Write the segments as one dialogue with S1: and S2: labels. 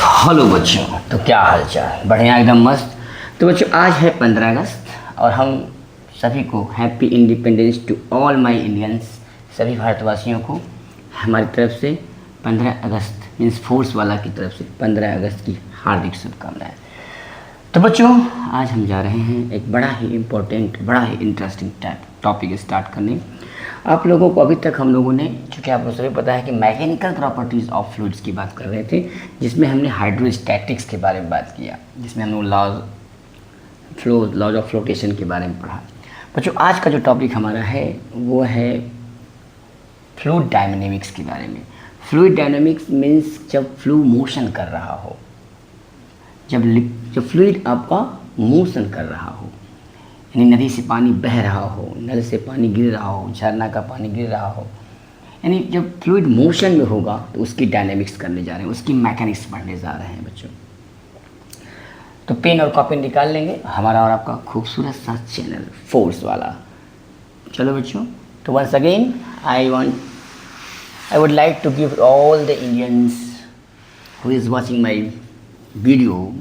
S1: Hello बच्चों, तो क्या हाल चाल? बढ़िया, एकदम मस्त। तो बच्चों, आज है 15 अगस्त और हम सभी को happy independence to all my Indians, सभी भारतवासियों को हमारी तरफ से 15 अगस्त मीन्स फोर्स वाला की तरफ से 15 अगस्त की हार्दिक शुभकामनाएं। तो बच्चों, आज हम जा रहे हैं एक बड़ा ही इम्पोर्टेंट, बड़ा ही इंटरेस्टिंग टॉपिक स्टार्ट करने। आप लोगों को अभी तक हम लोगों ने, चूँकि आप लोग सभी पता है कि मैकेनिकल प्रॉपर्टीज़ ऑफ फ्लूइड्स की बात कर रहे थे, जिसमें हमने हाइड्रोस्टैटिक्स के बारे में बात किया, जिसमें हम लोग लॉज ऑफ फ्लोटेशन के बारे में पढ़ा। बच्चों, आज का जो टॉपिक हमारा है वो है फ्लूइड डायनामिक्स के बारे में। फ्लूइड डायनामिक्स मीन्स जब फ्लू मोशन कर रहा हो, जब फ्लूइड आपका मोशन कर रहा हो, यानी नदी से पानी बह रहा हो, नल से पानी गिर रहा हो, झरना का पानी गिर रहा हो, यानी जब फ्लूइड मोशन में होगा तो उसकी डायनामिक्स करने जा रहे हैं, उसकी मैकेनिक्स पढ़ने जा रहे हैं बच्चों। तो पेन और कॉपी निकाल लेंगे, हमारा और आपका खूबसूरत सा चैनल फोर्स वाला। चलो बच्चों, तो once again I would like to give all the Indians who is watching my video,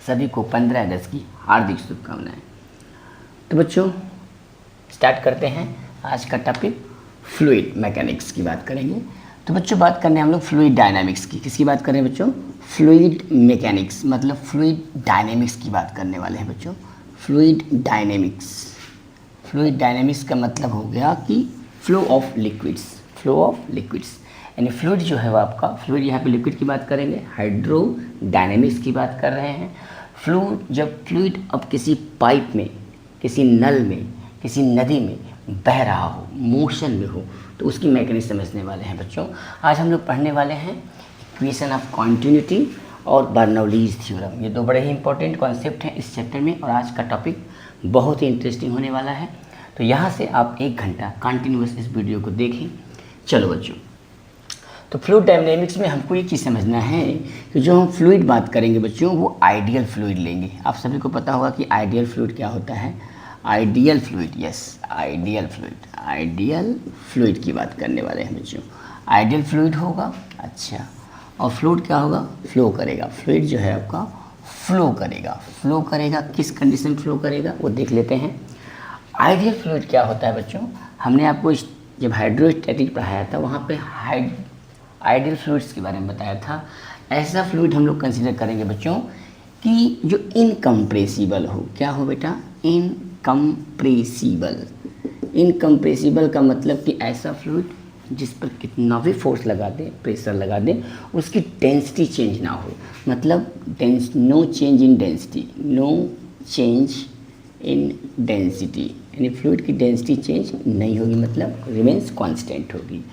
S1: सभी को 15 अगस्त की हार्दिक शुभकामनाएं। तो बच्चों, स्टार्ट करते हैं आज का टॉपिक। फ्लूइड मैकेनिक्स की बात करेंगे। तो बच्चों, बात करने हम लोग फ्लूइड डायनामिक्स की। किसकी बात कर रहे हैं बच्चों? फ्लूइड मैकेनिक्स, मतलब फ्लूइड डायनेमिक्स की बात करने वाले हैं बच्चों। फ्लूइड डायनेमिक्स, फ्लूइड डायनेमिक्स का मतलब हो गया कि flow of liquids, flow of liquids, यानी फ्लूइड जो है वो आपका फ्लूइड, यहाँ पे लिक्विड की बात करेंगे, हाइड्रोडायनेमिक्स की बात कर रहे हैं। जब फ्लूइड अब किसी पाइप में, किसी नल में, किसी नदी में बह रहा हो, मोशन में हो, तो उसकी मैकेनिक्स समझने वाले हैं बच्चों। आज हम लोग पढ़ने वाले हैं इक्वेशन ऑफ कॉन्टिन्यूटी और बर्नौलीज थ्योरम। ये दो बड़े ही इंपॉर्टेंट कॉन्सेप्ट हैं इस चैप्टर में, और आज का टॉपिक बहुत ही इंटरेस्टिंग होने वाला है। तो यहाँ से आप 1 घंटा कंटिन्यूस इस वीडियो को देखें। चलो बच्चों, तो फ्लूइड डायनामिक्स में हमको ये चीज़ समझना है कि जो हम फ्लूइड बात करेंगे बच्चों, वो आइडियल फ्लूइड लेंगे। आप सभी को पता होगा कि आइडियल फ्लूइड क्या होता है। Ideal fluid, yes, ideal fluid की बात करने वाले हैं बच्चों। आइडियल फ्लूइड होगा, अच्छा, और फ्लूइड क्या होगा? फ्लो करेगा। फ्लूइड जो है आपका फ्लो करेगा। किस कंडीशन फ्लो करेगा वो देख लेते हैं। आइडियल फ्लूइड क्या होता है बच्चों? हमने आपको जब हाइड्रोस्टैटिक पढ़ाया था, वहाँ पे आइडियल फ्लूइड्स के बारे में बताया था। ऐसा फ्लूइड हम लोग कंसीडर करेंगे बच्चों कि जो इनकम्प्रेसिबल हो। क्या हो बेटा? इनकम्प्रेसिबल का मतलब कि ऐसा फ्लूइड जिस पर कितना भी फोर्स लगा दें, प्रेशर लगा दें, उसकी डेंसिटी चेंज ना हो। मतलब नो चेंज इन डेंसिटी, यानी फ्लूइड की डेंसिटी चेंज नहीं होगी, मतलब रिमेंस कांस्टेंट होगी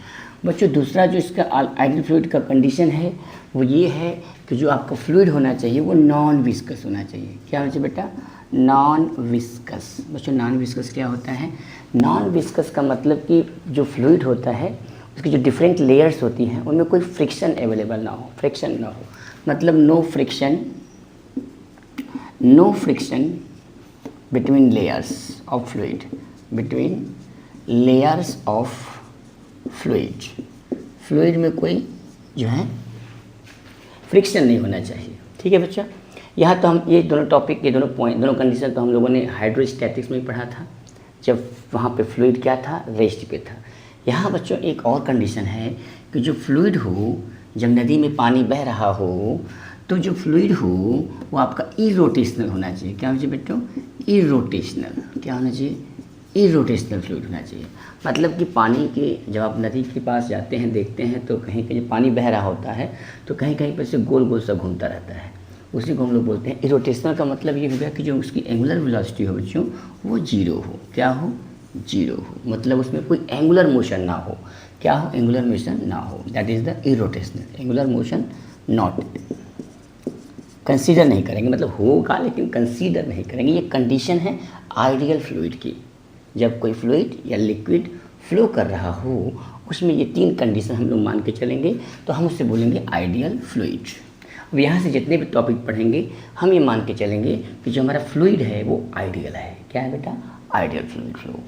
S1: बच्चों। दूसरा जो इसका आइडियल फ्लूइड का कंडीशन है वो ये है कि जो आपका फ्लूइड होना चाहिए वो नॉन विस्कस होना चाहिए। क्या होना चाहिए बेटा? Non viscous. बच्चों, नॉन विस्कस क्या होता है? नॉन विस्कस का मतलब कि जो फ्लूइड होता है उसकी जो डिफरेंट लेयर्स होती हैं उनमें कोई फ्रिक्शन अवेलेबल ना हो, फ्रिक्शन ना हो, मतलब no friction between layers of fluid, fluid में कोई जो है फ्रिक्शन नहीं होना चाहिए। ठीक है बच्चा? यहाँ तो हम ये दोनों टॉपिक, ये दोनों कंडीशन तो हम लोगों ने हाइड्रोस्टैटिक्स में पढ़ा था, जब वहाँ पे फ्लूइड क्या था? रेस्ट पे था। यहाँ बच्चों एक और कंडीशन है कि जो फ्लूइड हो, जब नदी में पानी बह रहा हो, तो जो फ्लूइड हो वो आपका इरोटेशनल होना चाहिए। क्या होना चाहिए बेटों? इरोटेशनल। क्या होना चाहिए? इरोटेशनल फ्लूइड होना चाहिए। मतलब कि पानी के, जब आप नदी के पास जाते हैं, देखते हैं तो कहीं कहीं पानी बह रहा होता है तो कहीं कहीं पर से गोल गोल सा घूमता रहता है, उसी को हम लोग बोलते हैं इरोटेशनल। का मतलब ये हो गया कि जो उसकी एंगुलर वेलोसिटी हो बच्चों वो जीरो हो। क्या हो? जीरो हो, मतलब उसमें कोई एंगुलर मोशन ना हो। क्या हो? एंगुलर मोशन ना हो, that is the irrotational. Angular motion not consider नहीं करेंगे, मतलब होगा लेकिन कंसीडर नहीं करेंगे। ये कंडीशन है आइडियल फ्लूइड की। जब कोई फ्लूइड या लिक्विड फ्लो कर रहा हो, उसमें ये 3 कंडीशन हम लोग मान के चलेंगे तो हम उससे बोलेंगे आइडियल फ्लूइड। अब यहाँ से जितने भी टॉपिक पढ़ेंगे हम ये मान के चलेंगे कि जो हमारा फ्लूइड है वो आइडियल है। क्या है बेटा? Ideal fluid flow.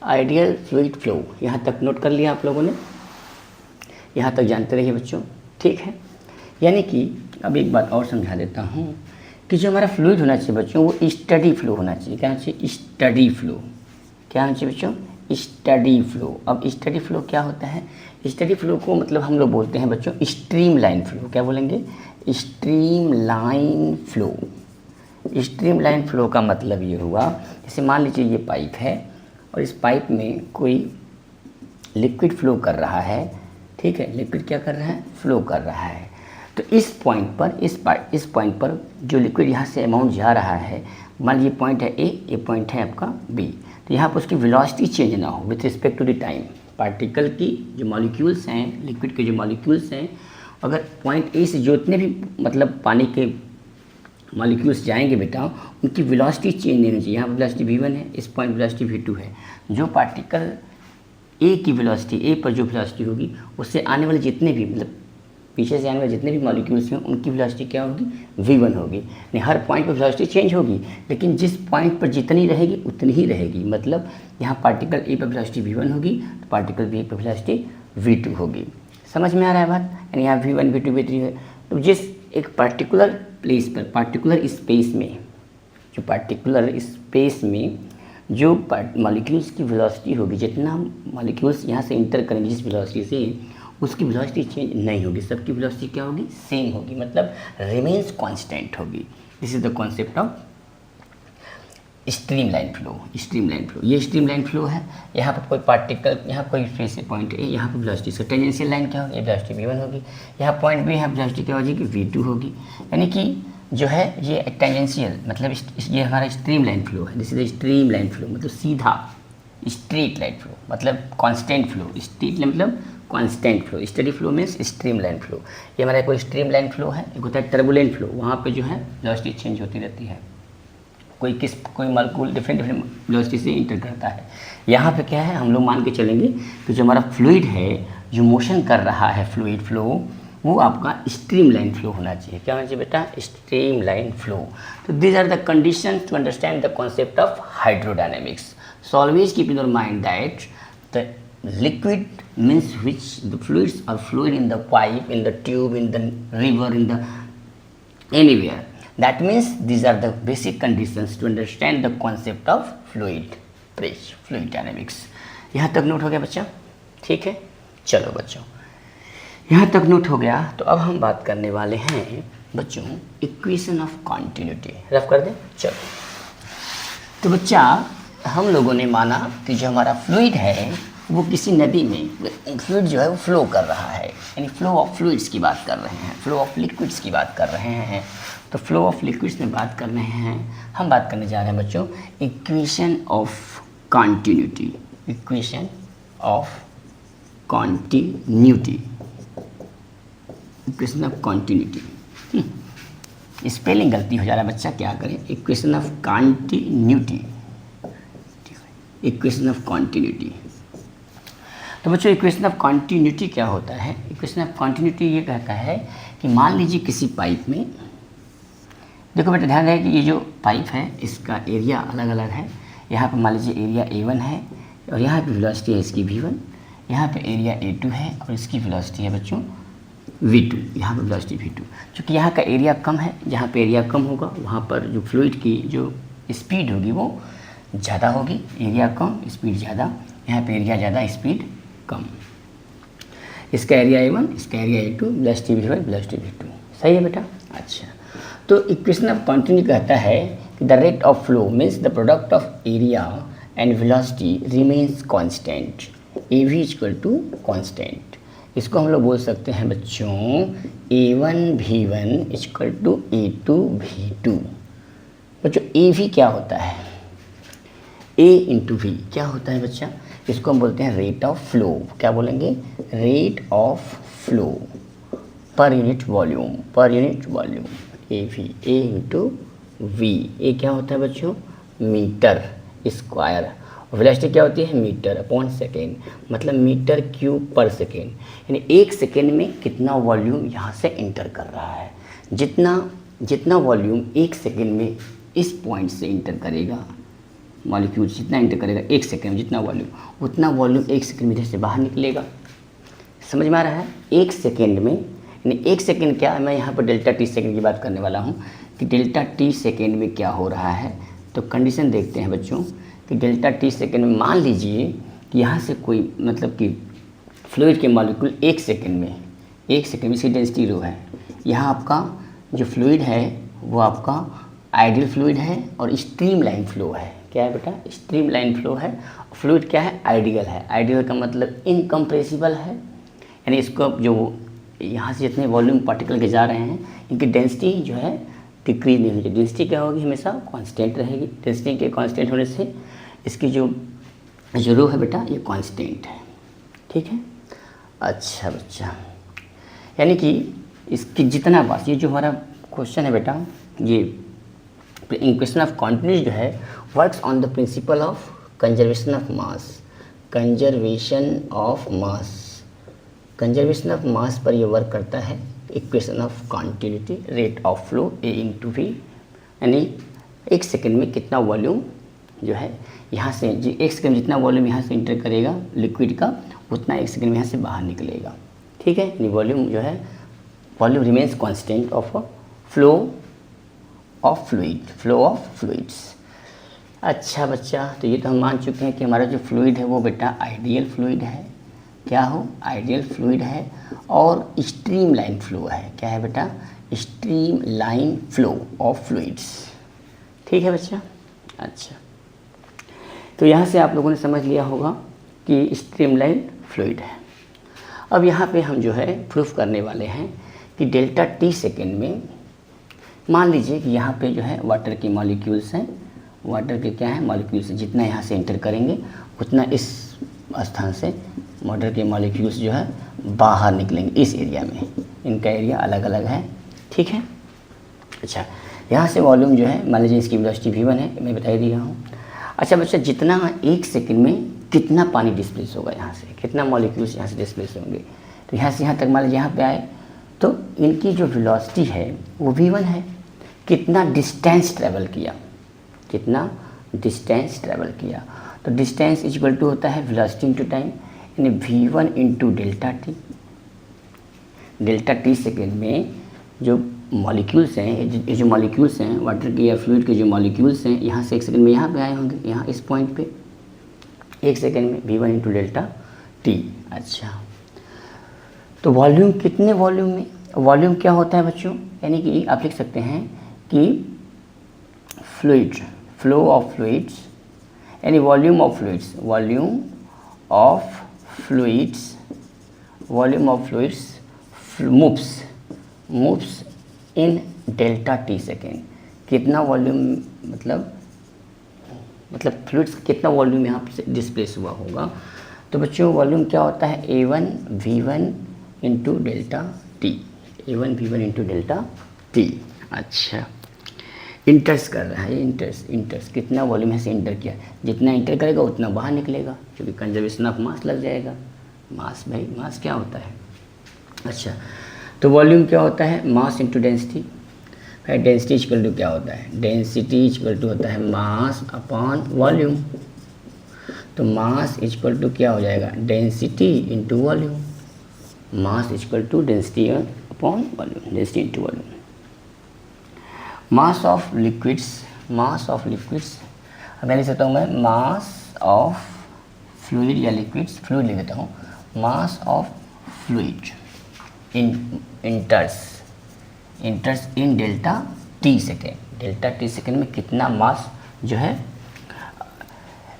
S1: Ideal fluid flow, यहाँ तक नोट कर लिया आप लोगों ने? यहाँ तक जानते रहिए बच्चों, ठीक है? यानी कि अब एक बात और समझा देता हूँ कि जो हमारा फ्लूइड होना चाहिए बच्चों वो स्टडी फ्लो होना चाहिए। क्या होना चाहिए? Steady flow. क्या होना चाहिए बच्चों? Steady flow. अब स्टडी फ्लो क्या होता है? स्टडी फ्लो को मतलब हम लोग बोलते हैं बच्चों स्ट्रीम लाइन फ्लो। क्या बोलेंगे? Stream line flow. Stream line flow का मतलब ये हुआ, जैसे मान लीजिए ये पाइप है और इस पाइप में कोई लिक्विड फ्लो कर रहा है, ठीक है, लिक्विड क्या कर रहा है? फ्लो कर रहा है। तो इस पॉइंट पर इस पॉइंट पर जो लिक्विड यहाँ से अमाउंट जा रहा है, मान लीजिए पॉइंट है ए, ये पॉइंट है आपका बी, तो यहाँ पर उसकी वेलोसिटी चेंज ना हो with respect to the time. Particle की जो मॉलिक्यूल्स हैं, लिक्विड के जो मॉलिक्यूल्स हैं, अगर पॉइंट ए से जितने भी मतलब पानी के मॉलिक्यूल्स जाएंगे बेटा, उनकी वेलोसिटी चेंज नहीं होनी चाहिए। यहाँ पर वेलोसिटी v1 है, इस पॉइंट वेलोसिटी v2 है। जो पार्टिकल ए की वेलोसिटी, ए पर जो वेलोसिटी होगी, उससे आने वाले जितने भी मतलब पीछे से आने वाले जितने भी मॉलिक्यूल्स हैं उनकी वेलोसिटी क्या होगी? v1 होगी। नहीं, हर पॉइंट पर वेलोसिटी चेंज होगी, लेकिन जिस पॉइंट पर जितनी रहेगी उतनी ही रहेगी। मतलब यहाँ पार्टिकल ए पर वेलोसिटी v1 होगी तो पार्टिकल बी पर वेलोसिटी v2 होगी। समझ में आ रहा है बात? यानी यहाँ v1 v2 v3 है। तो जिस एक पर्टिकुलर प्लेस पर, पार्टिकुलर स्पेस में, जो पार्टिकुलर स्पेस में जो मॉलिक्यूल्स की वेलोसिटी होगी, जितना मॉलिक्यूल्स यहाँ से इंटर करेंगे जिस वेलोसिटी से, उसकी वेलोसिटी चेंज नहीं होगी। सबकी वेलोसिटी क्या होगी? सेम होगी, मतलब रिमेन्स कांस्टेंट होगी। This is the concept of stream line flow. Stream line flow, ये स्ट्रीम लाइन फ्लो है। यहाँ पर कोई पार्टिकल, यहाँ कोई स्पेस है पॉइंट ए, यहाँ पर वेलोसिटी से टेंजेंशियल लाइन क्या होगी? ये वेलोसिटी v1 होगी। यहाँ पॉइंट बी, यहाँ वेलोसिटी क्या हो जाएगी? v2 होगी। यानी कि जो है ये टेंजेंशियल मतलब ये हमारा स्ट्रीम लाइन फ्लो है। This is stream line flow, मतलब सीधा स्ट्रेट लाइन फ्लो, मतलब कांस्टेंट फ्लो। स्ट्रेट मतलब constant flow. Steady flow means stream line flow. ये हमारा कोई स्ट्रीम लाइन फ्लो है। एक होता है टर्बुलेंट फ्लो, वहाँ पे जो है वेलोसिटी चेंज होती रहती है, कोई मॉलिक्यूल डिफरेंट वेलोसिटी से इंटर करता है। यहाँ पे क्या है, हम लोग मान के चलेंगे कि जो हमारा फ्लूइड है, जो मोशन कर रहा है फ्लूइड फ्लो, वो आपका स्ट्रीम लाइन फ्लो होना चाहिए। क्या होना चाहिए बेटा? Streamline flow. तो these are the conditions to understand the concept of hydrodynamics. So always keep in your mind that the liquid means which the fluids are flowing in the pipe, in the tube, in the river, in the anywhere. That means these are the basic conditions to understand the concept of fluid bridge, fluid dynamics. यहाँ तक note हो गया बच्चा? ठीक है, चलो बच्चों, यहाँ तक नोट हो गया। तो अब हम बात करने वाले हैं बच्चों इक्वेशन ऑफ कॉन्टिन्यूटी। रफ कर दें, चलो। तो बच्चा, हम लोगों ने माना कि जो हमारा फ्लूइड है वो किसी नदी में, फ्लूइड जो है वो फ्लो कर रहा है, यानी फ्लो ऑफ फ्लूइड्स की बात कर रहे हैं, फ्लो ऑफ लिक्विड्स की बात कर रहे हैं। तो फ्लो ऑफ लिक्विड्स में बात कर रहे हैं, हम बात करने जा रहे हैं बच्चों equation of continuity. Equation of continuity, equation of continuity. Spelling गलती हो जा रहा है बच्चा, क्या करें? Equation of continuity, equation of continuity. तो बच्चों इक्वेशन ऑफ कॉन्टिन्यूटी क्या होता है? इक्वेशन ऑफ कॉन्टिन्यूटी ये कहता है कि मान लीजिए किसी पाइप में, देखो बेटा ध्यान रहे कि ये जो पाइप है इसका एरिया अलग अलग है। यहाँ पर मान लीजिए एरिया A1 है और यहाँ पे वेलोसिटी है इसकी v1, यहाँ पे एरिया A2 है और इसकी वेलोसिटी है बच्चों v2, यहाँ पर वेलोसिटी v2। चूँकि यहाँ का एरिया कम है, जहाँ पे एरिया कम होगा वहाँ पर जो फ्लूइड की जो स्पीड होगी वो ज़्यादा होगी। एरिया कम, स्पीड ज़्यादा, यहाँ पे एरिया ज़्यादा, स्पीड कम। इसका एरिया A1, इसका area A2, velocity v1, velocity v2। सही है बेटा? अच्छा, तो इक्वेशन ऑफ कॉन्टिन्यूटी कहता है कि the rate of flow means the product of area and velocity remains constant, AV equal to constant. इसको हम लोग बोल सकते हैं बच्चों A1 v1 equal to A2 v2। बच्चों AV क्या होता है? A इंटू वी क्या होता है बच्चा? इसको हम बोलते हैं रेट ऑफ फ्लो। क्या बोलेंगे? Rate of flow per unit volume, per unit volume. AV, A into V. A क्या होता है बच्चों? Metre square. वेलोसिटी क्या होती है? मीटर अपॉन सेकेंड, मतलब मीटर क्यूब पर सेकेंड। यानी एक सेकेंड में कितना वॉल्यूम यहाँ से इंटर कर रहा है। जितना वॉल्यूम एक सेकेंड में इस पॉइंट से इंटर करेगा, मॉलिक्यूल जितना इंटर करेगा एक सेकेंड में, जितना वॉल्यूम, उतना वॉल्यूम एक सेकेंड में इधर से बाहर निकलेगा। समझ में आ रहा है? एक सेकेंड में यानी 1 सेकेंड क्या है, मैं यहाँ पर डेल्टा टी सेकेंड की बात करने वाला हूँ कि डेल्टा टी सेकेंड में क्या हो रहा है। तो कंडीशन देखते हैं बच्चों कि डेल्टा टी सेकेंड में मान लीजिए कि यहाँ से कोई मतलब कि फ्लूइड के मॉलिक्यूल 1 सेकेंड में इसकी डेंसिटी रो है। यहाँ आपका जो फ्लूइड है वो आपका आइडियल फ्लूइड है और स्ट्रीम लाइन फ्लो है। क्या है बेटा, स्ट्रीम लाइन फ्लो है। फ्लूइड क्या है, आइडियल है। आइडियल का मतलब इनकम्प्रेसिबल है, यानी इसको जो यहाँ से जितने वॉल्यूम पार्टिकल के जा रहे हैं इनकी डेंसिटी जो है डिक्रीज नहीं होगी। डेंसिटी क्या होगी, हमेशा कांस्टेंट रहेगी। डेंसिटी के कांस्टेंट होने से इसकी जो रो है बेटा ये कांस्टेंट है। ठीक है, अच्छा बच्चा, यानी कि इसकी जितना बात, ये जो हमारा क्वेश्चन है बेटा, ये इक्वेशन ऑफ कॉन्टिन्यूटी जो है works on the principle of conservation of mass. Conservation of mass पर ये वर्क करता है। Equation of continuity, rate of flow A into V, यानी 1 सेकेंड में कितना वॉल्यूम जो है यहाँ से 1 सेकेंड जितना वॉल्यूम यहाँ से इंटर करेगा लिक्विड का, उतना 1 सेकेंड में यहाँ से बाहर निकलेगा। ठीक है, यानी वॉल्यूम जो है, volume remains constant of flow of fluids. अच्छा बच्चा, तो ये तो हम मान चुके हैं कि हमारा जो फ्लूइड है वो बेटा आइडियल फ्लूइड है। क्या हो, आइडियल फ्लूइड है और स्ट्रीम लाइन फ्लो है। क्या है बेटा, streamline flow of fluids. ठीक है बच्चा, अच्छा, तो यहाँ से आप लोगों ने समझ लिया होगा कि स्ट्रीम लाइन फ्लूइड है। अब यहाँ पे हम जो है प्रूफ करने वाले हैं कि डेल्टा टी सेकेंड में मान लीजिए कि यहाँ पे जो है वाटर के मॉलिक्यूल्स हैं। वाटर के क्या है, मॉलिक्यूल्स हैं। जितना यहाँ से एंटर करेंगे उतना इस स्थान से वाटर के मॉलिक्यूल्स जो है बाहर निकलेंगे इस एरिया में। इनका एरिया अलग अलग है। ठीक है, अच्छा, यहाँ से वॉल्यूम जो है मान लीजिए इसकी वेलोसिटी v1 है, मैं बता ही दिया हूँ। अच्छा बच्चा, जितना 1 सेकेंड में कितना पानी डिस्प्लेस होगा, यहाँ से कितना मॉलिक्यूल्स यहाँ से डिस्प्लेस होंगे, तो यहाँ से यहाँ तक मान लीजिए यहाँ पे आए तो इनकी जो वेलोसिटी है वो v1 है। कितना डिस्टेंस ट्रैवल किया, तो डिस्टेंस इक्वल टू होता है वेलोसिटी इंटू टाइम, यानी v1 into delta T. Delta T second में जो मॉलिक्यूल्स हैं, ये जो मॉलिक्यूल्स हैं वाटर के या फ्लूइड के जो मॉलिक्यूल्स हैं, यहाँ से 1 सेकेंड में यहाँ पे आए होंगे, यहाँ इस पॉइंट पे 1 सेकेंड में v1 इंटू डेल्टा टी। अच्छा, तो वॉल्यूम कितने वॉल्यूम में, वॉल्यूम क्या होता है बच्चों, यानी कि आप लिख सकते हैं कि फ्लूइड, फ्लो ऑफ फ्लूइड्स, यानी volume of fluids moves in delta T second. कितना वॉल्यूम मतलब फ्लूइड्स कितना वॉल्यूम यहाँ से डिस्प्लेस हुआ होगा। तो बच्चों वॉल्यूम क्या होता है, A1 V1 into delta T, A1 V1 into delta T. अच्छा, इंटर्स कर रहा है, इंटर्स कितना वॉल्यूम है से इंटर किया, जितना इंटर करेगा उतना बाहर निकलेगा, क्योंकि कंजर्वेशन ऑफ मास लग जाएगा। मास भाई, मास क्या होता है। अच्छा, तो वॉल्यूम क्या होता है, मास इंटू डेंसिटी। भाई डेंसिटी इक्वल टू क्या होता है, डेंसिटी इक्वल टू होता है मास अपॉन वॉल्यूम। तो मास इक्वल टू क्या हो जाएगा, density into volume. Mass equal to density upon volume, density into volume. Mass of liquids, अब मैं लिख सकता हूँ, मैं मास ऑफ फ्लूइड या लिक्विड्स, फ्लूइड लिख देता हूँ, mass of fluid enters in delta T second. Delta T second में कितना मास जो है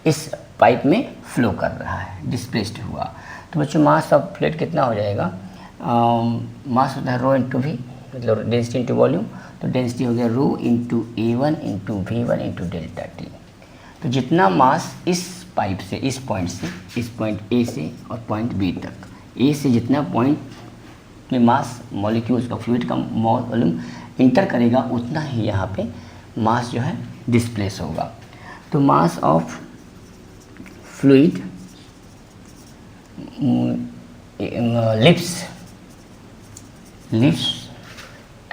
S1: इस पाइप में फ्लो कर रहा है, डिस्प्लेस्ड हुआ। तो बच्चों मास ऑफ फ्लूइड कितना हो जाएगा, मास होता है रो इंटू वी, मतलब डेंसिटी इंटू वॉल्यूम। तो डेंसिटी हो गया rho into A1 into V1 into delta T. तो जितना मास इस पाइप से, इस पॉइंट A से और पॉइंट B तक, A से जितना पॉइंट में मास मॉलिक्यूल्स का, फ्लूइड का वॉल्यूम इंटर करेगा, उतना ही यहाँ पे मास जो है डिस्प्लेस होगा। तो mass of fluid leaves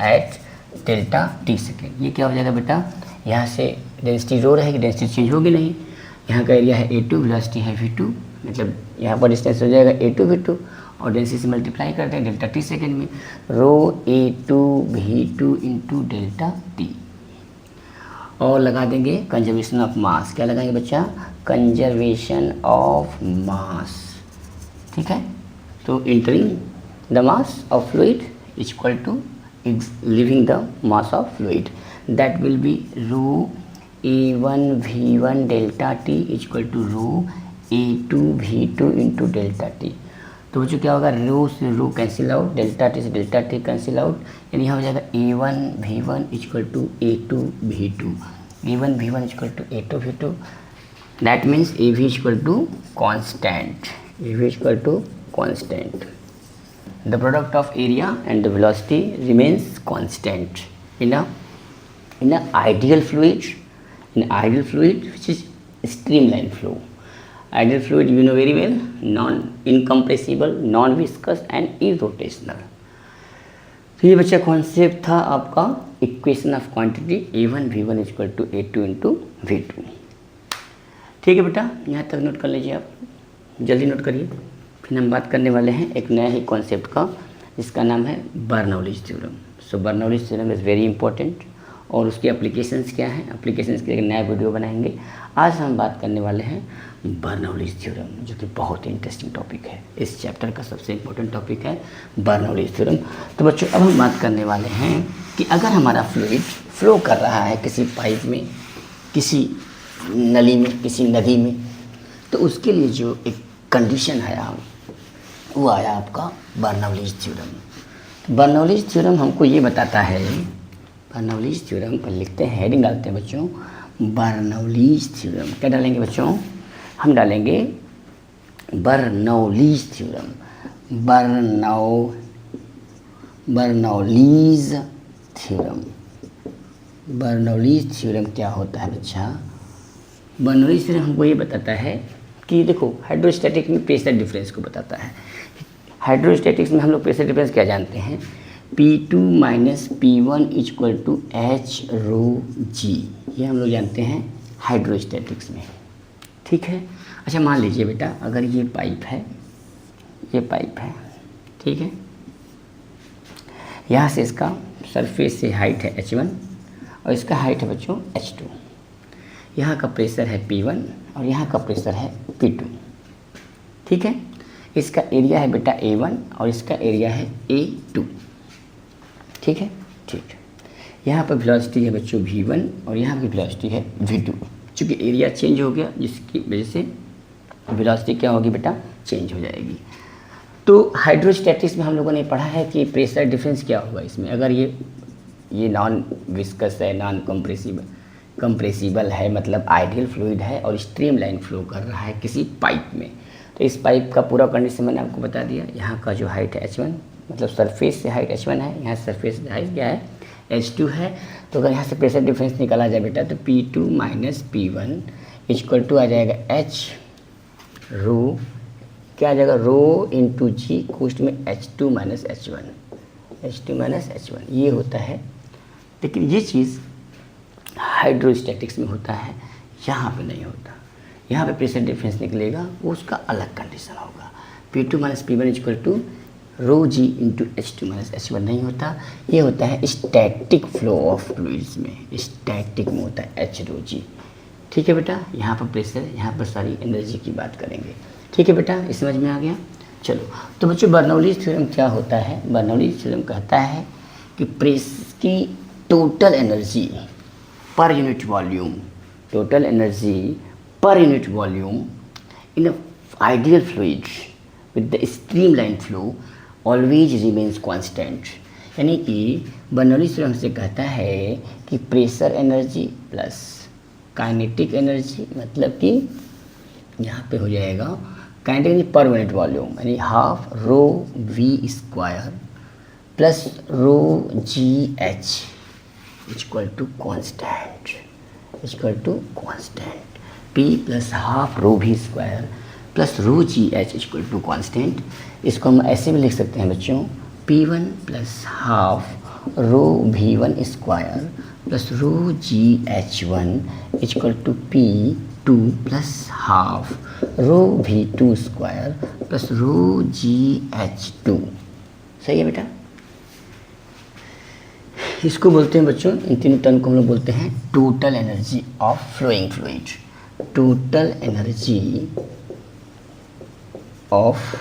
S1: at delta T second. ये क्या हो जाएगा बेटा, यहाँ से डेंसिटी रो रहेगी, डेंसिटी चेंज होगी नहीं। यहाँ का एरिया है A2, वेलोसिटी है V2, मतलब यहाँ पर डिस्टेंस हो जाएगा A2 V2, और डेंसिटी से मल्टीप्लाई करते हैं डेल्टा टी सेकेंड में, रो A2V2 इंटू डेल्टा टी, और लगा देंगे कंजर्वेशन ऑफ मास। क्या लगाएंगे बच्चा? Conservation of mass. ठीक है, तो entering the mass of fluid is equal to leaving the mass of fluid, that will be rho A1V1 delta T is equal to rho A2V2 into delta T। तो बच्चों क्या होगा, रो से रो cancel out, delta T से delta T cancel out, यानी यहाँ हो जाएगा A1V1 is equal to A2V2, A1V1 is equal to A2V2, that means AV is equal to constant, AV is equal to constant। The product of area and the velocity remains constant in a ideal fluid, which is streamline flow। Ideal fluid you know very well, incompressible, non-viscous and irrotational। तो ये बच्चा concept था आपका equation of quantity A1V1 is equal to A2 into V2। ठीक है बेटा, यहाँ तक नोट कर लीजिए आप, जल्दी नोट करिए। फिर हम बात करने वाले हैं एक नया ही कॉन्सेप्ट का, जिसका नाम है Bernoulli's theorem. So Bernoulli's theorem is very important, और उसकी एप्लीकेशंस क्या हैं, एप्लीकेशंस के लिए नया वीडियो बनाएंगे। आज हम बात करने वाले हैं बर्नौलीज थ्योरम, जो कि बहुत ही इंटरेस्टिंग टॉपिक है, इस चैप्टर का सबसे इंपॉर्टेंट टॉपिक है बर्नौलीज थ्योरम। तो बच्चों अब हम बात करने वाले हैं कि अगर हमारा फ्लूइड फ्लो कर रहा है किसी पाइप में, किसी नली में, किसी नदी में, तो उसके लिए जो एक कंडीशन है वो आया आपका बर्नौलीज थ्योरम। बर्नौलीज थ्योरम हमको ये बताता है, बर्नौलीज थ्योरम पर लिखते हैं, हेडिंग डालते हैं बच्चों, बर्नौलीज थ्योरम। क्या डालेंगे बच्चों? हम डालेंगे Bernoulli's theorem, Bernoulli's theorem. Bernoulli's theorem क्या होता है बच्चा? बर्नौलीज थ्योरम हमको ये बताता है कि देखो, हाइड्रोस्टैटिक में प्रेशर डिफरेंस को बताता है। हाइड्रोस्टैटिक्स में हम लोग प्रेशर डिफरेंस क्या जानते हैं? P2 minus P1 is equal to H rho G, ये हम लोग जानते हैं हाइड्रोस्टैटिक्स में। ठीक है, अच्छा मान लीजिए बेटा, अगर ये पाइप है, ये पाइप है, ठीक है, यहाँ से इसका सरफेस से हाइट है H1 और इसका हाइट है बच्चों H2। यहाँ का प्रेशर है P1 और यहाँ का प्रेशर है P2। ठीक है, इसका एरिया है बेटा A1 और इसका एरिया है A2। ठीक है, ठीक है। यहाँ पर वेलोसिटी है बच्चों V1 और यहाँ की वेलोसिटी है V2। चूँकि एरिया चेंज हो गया, जिसकी वजह से वेलोसिटी क्या होगी बेटा? चेंज हो जाएगी। तो हाइड्रोस्टैटिक्स में हम लोगों ने पढ़ा है कि प्रेशर डिफरेंस क्या होगा इसमें, अगर ये नॉन विस्कस है, नॉन कंप्रेसिबल है, मतलब आइडियल फ्लूइड है और स्ट्रीमलाइन फ्लो कर रहा है किसी पाइप में, तो इस पाइप का पूरा कंडीशन मैंने आपको बता दिया। यहाँ का जो हाइट है H1, मतलब सरफेस से हाइट H1 है, यहाँ सरफेस से हाइट क्या है? H2 है। तो अगर यहाँ से प्रेशर डिफरेंस निकाला जाए बेटा, तो P2 minus P1 equal to आ जाएगा H रो, क्या आ जाएगा? रो इंटू G कोस्ट में H2 माइनस H1, ये होता है। लेकिन ये चीज़ हाइड्रोस्टैटिक्स में होता है, यहाँ पे नहीं होता। यहाँ पे प्रेशर डिफरेंस निकलेगा, वो उसका अलग कंडीशन होगा। P2 minus P1 equal to rho G into H2 minus H1 नहीं होता, ये होता है स्टैटिक फ्लो ऑफ फ्लूइड्स में, स्टैटिक में होता है H रो G। ठीक है बेटा, यहाँ पर प्रेशर, यहाँ पर सारी एनर्जी की बात करेंगे। ठीक है बेटा, इस समझ में आ गया? चलो, तो बच्चों बर्नौलीज थ्योरम क्या होता है? बर्नौलीज थ्योरम कहता है कि प्रेशर की total energy per unit volume, total energy per unit volume in ideal fluid with the streamline flow always remains constant. यानी कि बर्नौलीज थ्योरम से कहता है कि pressure energy plus kinetic energy, मतलब कि यहाँ पे हो जाएगा kinetic energy per unit volume, यानी half rho V square plus rho GH equal to constant, P plus half rho V square plus rho GH equal to constant. इसको हम ऐसे भी लिख सकते हैं बच्चों, P1 plus half rho V1 square plus rho GH1 equal to P two plus half rho V2 square plus rho GH2। सही है बेटा। इसको बोलते हैं बच्चों, इन तीनों टर्म को हम लोग बोलते हैं total energy of flowing fluid. Total energy of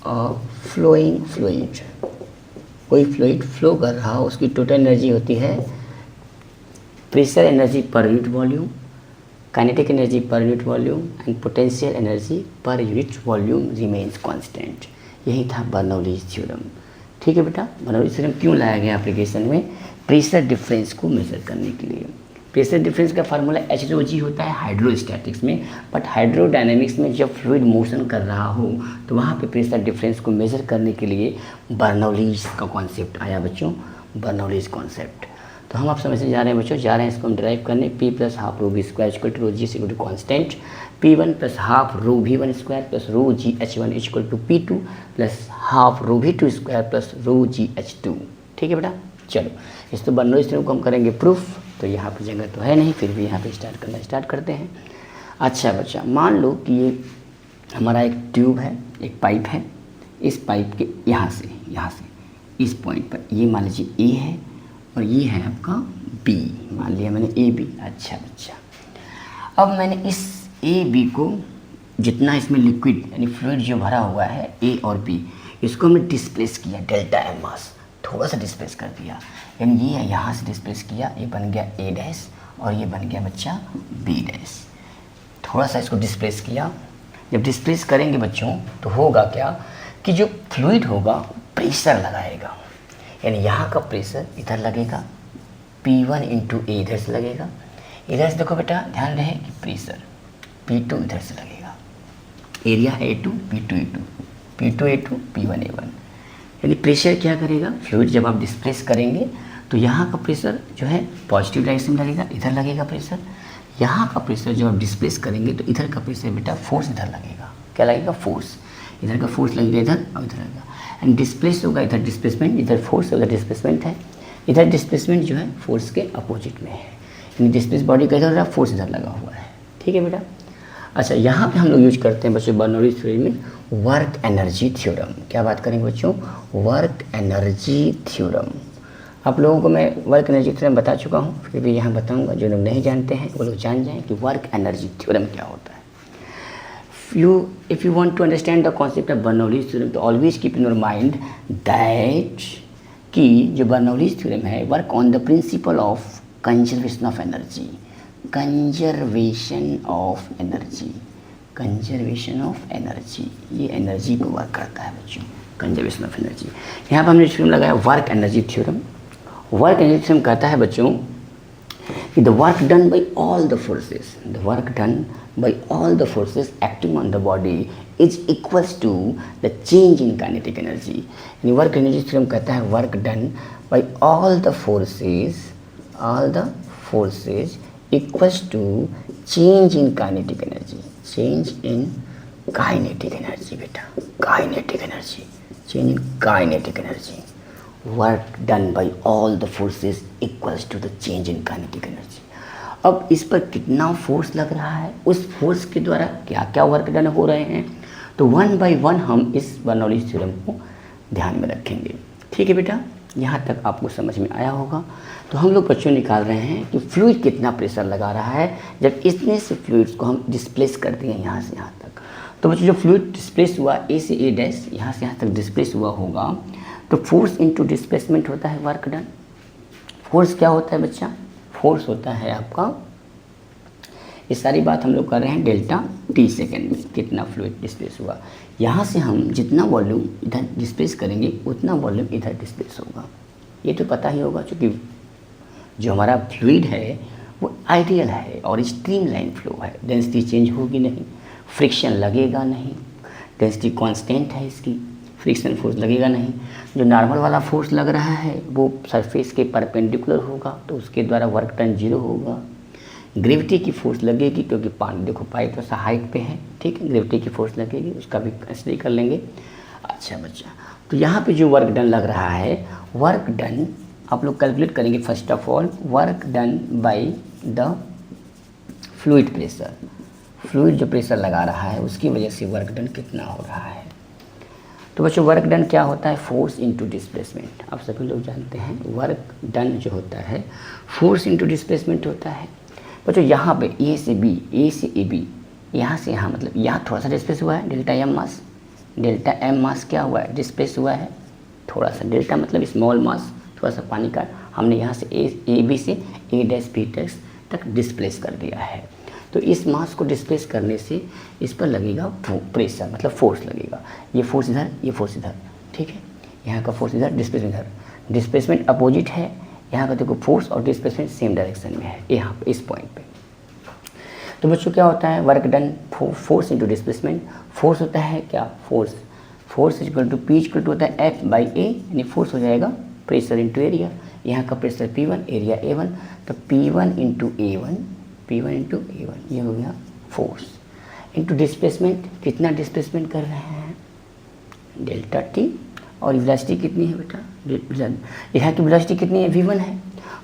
S1: a flowing fluid. कोई फ्लूइड फ्लो कर रहा हो उसकी टोटल एनर्जी होती है pressure energy per unit volume, kinetic energy per unit volume and potential energy per unit volume remains constant. यही था Bernoulli's theorem. ठीक है बेटा। बर्नौलीज थ्योरम क्यों लाया गया एप्लीकेशन में? प्रेशर डिफरेंस को मेजर करने के लिए। प्रेशर डिफरेंस का फार्मूला H/ρg होता है हाइड्रोस्टैटिक्स में, बट हाइड्रोडायनेमिक्स में जब फ्लूइड मोशन कर रहा हो तो वहाँ पे प्रेशर डिफरेंस को मेजर करने के लिए बर्नौलीज का कॉन्सेप्ट आया बच्चों, बर्नौलीज कॉन्सेप्ट। तो हम आप समझते जा रहे हैं बच्चों, जा रहे हैं इसको हम ड्राइव करने। P plus half rho V square equal to rho G equal to constant, P1 plus half rho V1 square plus rho GH1 equal to P2 plus half rho V2 square plus rho GH2। ठीक है बेटा। चलो इस तो Bernoulli's theorem को हम करेंगे proof. तो यहाँ पर जगह तो है नहीं, फिर भी यहाँ पे स्टार्ट करते हैं। अच्छा बच्चा, मान लो कि ये हमारा एक ट्यूब है, एक पाइप है। इस पाइप के यहाँ से इस पॉइंट पर ये मान लीजिए A है और ये है आपका B। मान लिया मैंने AB। अच्छा बच्चा, अब मैंने इस AB को जितना इसमें लिक्विड यानी फ्लूइड जो भरा हुआ है A और B, इसको हमने डिस्प्लेस किया डेल्टा M मास, थोड़ा सा डिस्प्लेस कर दिया। यानी ये यहाँ से डिस्प्लेस किया, ये बन गया A डैश और ये बन गया बच्चा B डैश। थोड़ा सा इसको डिस्प्लेस किया। जब डिस्प्लेस करेंगे बच्चों तो होगा क्या कि जो फ्लूइड होगा प्रेशर लगाएगा। यानी यहाँ का प्रेशर इधर लगेगा, P1 इंटू A इधर से लगेगा। इधर से देखो बेटा, ध्यान रहे कि प्रेशर P2 इधर से लगेगा। एरिया है A2, P2 A2, P2 A2, P1 A1। यानी प्रेशर क्या करेगा, फ्लूइड जब आप डिस्प्लेस करेंगे तो यहाँ का प्रेशर जो है पॉजिटिव डायरेक्शन में लगेगा, इधर लगेगा प्रेशर। यहाँ का प्रेशर जब आप डिस्प्लेस करेंगे तो इधर का प्रेशर बेटा फोर्स इधर लगेगा। क्या लगेगा, फोर्स। इधर का फोर्स लगेगा इधर और इधर लगेगा। एंड डिस्प्लेस होगा, इधर डिस्प्लेसमेंट, इधर फोर्स उधर डिस्प्लेसमेंट है। इधर डिस्प्लेसमेंट जो है फोर्स के अपोजिट में है, यानी डिस्प्लेस बॉडी का इधर फोर्स इधर लगा हुआ है। ठीक है बेटा। अच्छा, यहाँ पे हम लोग यूज करते हैं बच्चों बर्नौलीज थ्योरम में वर्क एनर्जी थ्योरम। क्या बात करेंगे बच्चों, वर्क एनर्जी थ्योरम। आप लोगों को मैं वर्क एनर्जी थ्योरम बता चुका हूँ, फिर भी यहाँ बताऊँगा। जो लोग नहीं जानते हैं वो लोग जान जाएँ कि वर्क एनर्जी थ्योरम क्या होता है। If you want to understand the concept of Bernoulli's theorem, तो always keep in your mind that कि जो Bernoulli's theorem है work on the principle of conservation of energy, conservation of energy, conservation of energy। ये energy को work करता है बच्चों, conservation of energy। यहाँ पर हमने थ्योरम लगाया work energy theorem. Work energy theorem कहता है बच्चों कि the work done by all the forces, the work done by all the forces acting on the body is equals to the change in kinetic energy। यानी work energy theorem कहता है work done by all the forces equals to change in kinetic energy, change in kinetic energy बेटा, kinetic energy, change in kinetic energy। work done by all the forces equals to the change in kinetic energy। अब इस पर कितना force लग रहा है, उस force के द्वारा क्या क्या वर्क डन हो रहे हैं, तो वन बाय वन हम इस बर्नौलीज थ्योरम को ध्यान में रखेंगे। ठीक है बेटा, यहाँ तक आपको समझ में आया होगा। तो हम लोग बच्चों निकाल रहे हैं कि फ्लूइड कितना प्रेशर लगा रहा है जब इतने से फ्लूइड्स को हम डिस्प्लेस करते हैं यहाँ से यहाँ तक। तो बच्चों जो फ्लूइड डिस्प्लेस हुआ A से A डैश, यहाँ से यहाँ तक डिस्प्लेस हुआ होगा, तो फोर्स इनटू डिस्प्लेसमेंट होता है वर्क डन। फोर्स क्या होता है बच्चा, फोर्स होता है आपका, ये सारी बात हम लोग कर रहे हैं डेल्टा T सेकेंड में, कितना फ्लूइड डिस्प्लेस हुआ। यहाँ से हम जितना वॉल्यूम इधर डिस्प्लेस करेंगे उतना वॉल्यूम इधर डिस्प्लेस होगा। ये तो पता ही होगा, क्योंकि जो हमारा फ्लूइड है वो आइडियल है और स्ट्रीमलाइन फ्लो है। डेंसिटी चेंज होगी नहीं, फ्रिक्शन लगेगा नहीं, डेंसिटी कांस्टेंट है, इसकी फ्रिक्शन फोर्स लगेगा नहीं। जो नॉर्मल वाला फोर्स लग रहा है वो सरफेस के परपेंडिकुलर होगा, तो उसके द्वारा वर्क डन 0 होगा। ग्रेविटी की फोर्स लगेगी, क्योंकि पानी देखो पाइप थोड़ा सा हाइट पे है, ठीक है, ग्रेविटी की फोर्स लगेगी, उसका भी स्टडी कर लेंगे। अच्छा बच्चा, तो यहाँ पे जो वर्क डन लग रहा है, वर्क डन आप लोग कैलकुलेट करेंगे। First of all work done by the fluid pressure, fluid जो प्रेशर लगा रहा है उसकी वजह से वर्क डन कितना हो रहा है। तो बच्चों वर्क डन क्या होता है, फोर्स इनटू डिस्प्लेसमेंट। आप सभी लोग जानते हैं वर्क डन जो होता है फोर्स इनटू डिस्प्लेसमेंट होता है। बच्चों यहाँ पे ए से बी, ए से ए बी, यहाँ से यहाँ, मतलब यहाँ थोड़ा सा डिस्प्लेस हुआ है, डेल्टा एम मास, डेल्टा एम मास क्या हुआ है, डिस्प्लेस हुआ है थोड़ा सा। डेल्टा मतलब स्मॉल मास, थोड़ा सा पानी का हमने यहाँ से ए बी से ए डैश बी डैश तक डिस्प्लेस कर दिया है। तो इस मास को डिस्प्लेस करने से इस पर लगेगा प्रेशर, मतलब फोर्स लगेगा। ये फोर्स इधर, ये फोर्स इधर, ठीक है। यहाँ का फोर्स इधर, डिस्प्लेसमेंट इधर, डिस्प्लेसमेंट अपोजिट है। यहाँ का देखो फोर्स और डिस्प्लेसमेंट सेम डायरेक्शन में है यहाँ पे, इस पॉइंट पे। तो बच्चों क्या होता है work done, force into displacement. Force होता है क्या, force equal to P equal to होता है एफ बाई ए, यानी फोर्स हो जाएगा प्रेशर इंटू एरिया। यहाँ का प्रेशर P1, एरिया A1, तो P1 into A1, P1 into A1, ये हो गया फोर्स। इंटू डिस्प्लेसमेंट, कितना डिस्प्लेसमेंट कर रहे हैं, डेल्टा टी। और वेलोसिटी कितनी है बेटा, यहाँ की वेलोसिटी कितनी है, V1 है,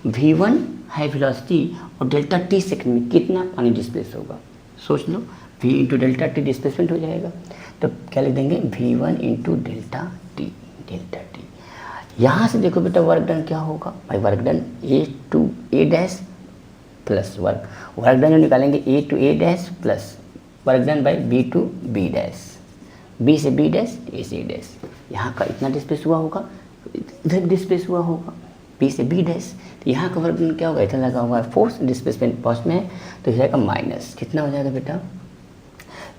S1: V1 है वेलोसिटी, और डेल्टा टी सेकंड में कितना पानी डिस्प्लेस होगा, सोच लो। V into delta T displacement हो जाएगा, तो क्या लिख देंगे, V1 into delta T, delta T. यहाँ से देखो बेटा वर्क डन क्या होगा भाई, work done A to A dash plus work done जो निकालेंगे A to A dash plus work done by B to B dash, B से बी डैश, ए से ए डैश। यहाँ का इतना डिस्प्लेस हुआ होगा, इधर डिस्प्लेस हुआ होगा बी से बी डैश, तो यहाँ का वर्क डन क्या होगा, इतना लगा हुआ है फोर्स, डिस्प्लेसमेंट फर्स्ट में है तो हो जाएगा माइनस, कितना हो जाएगा बेटा,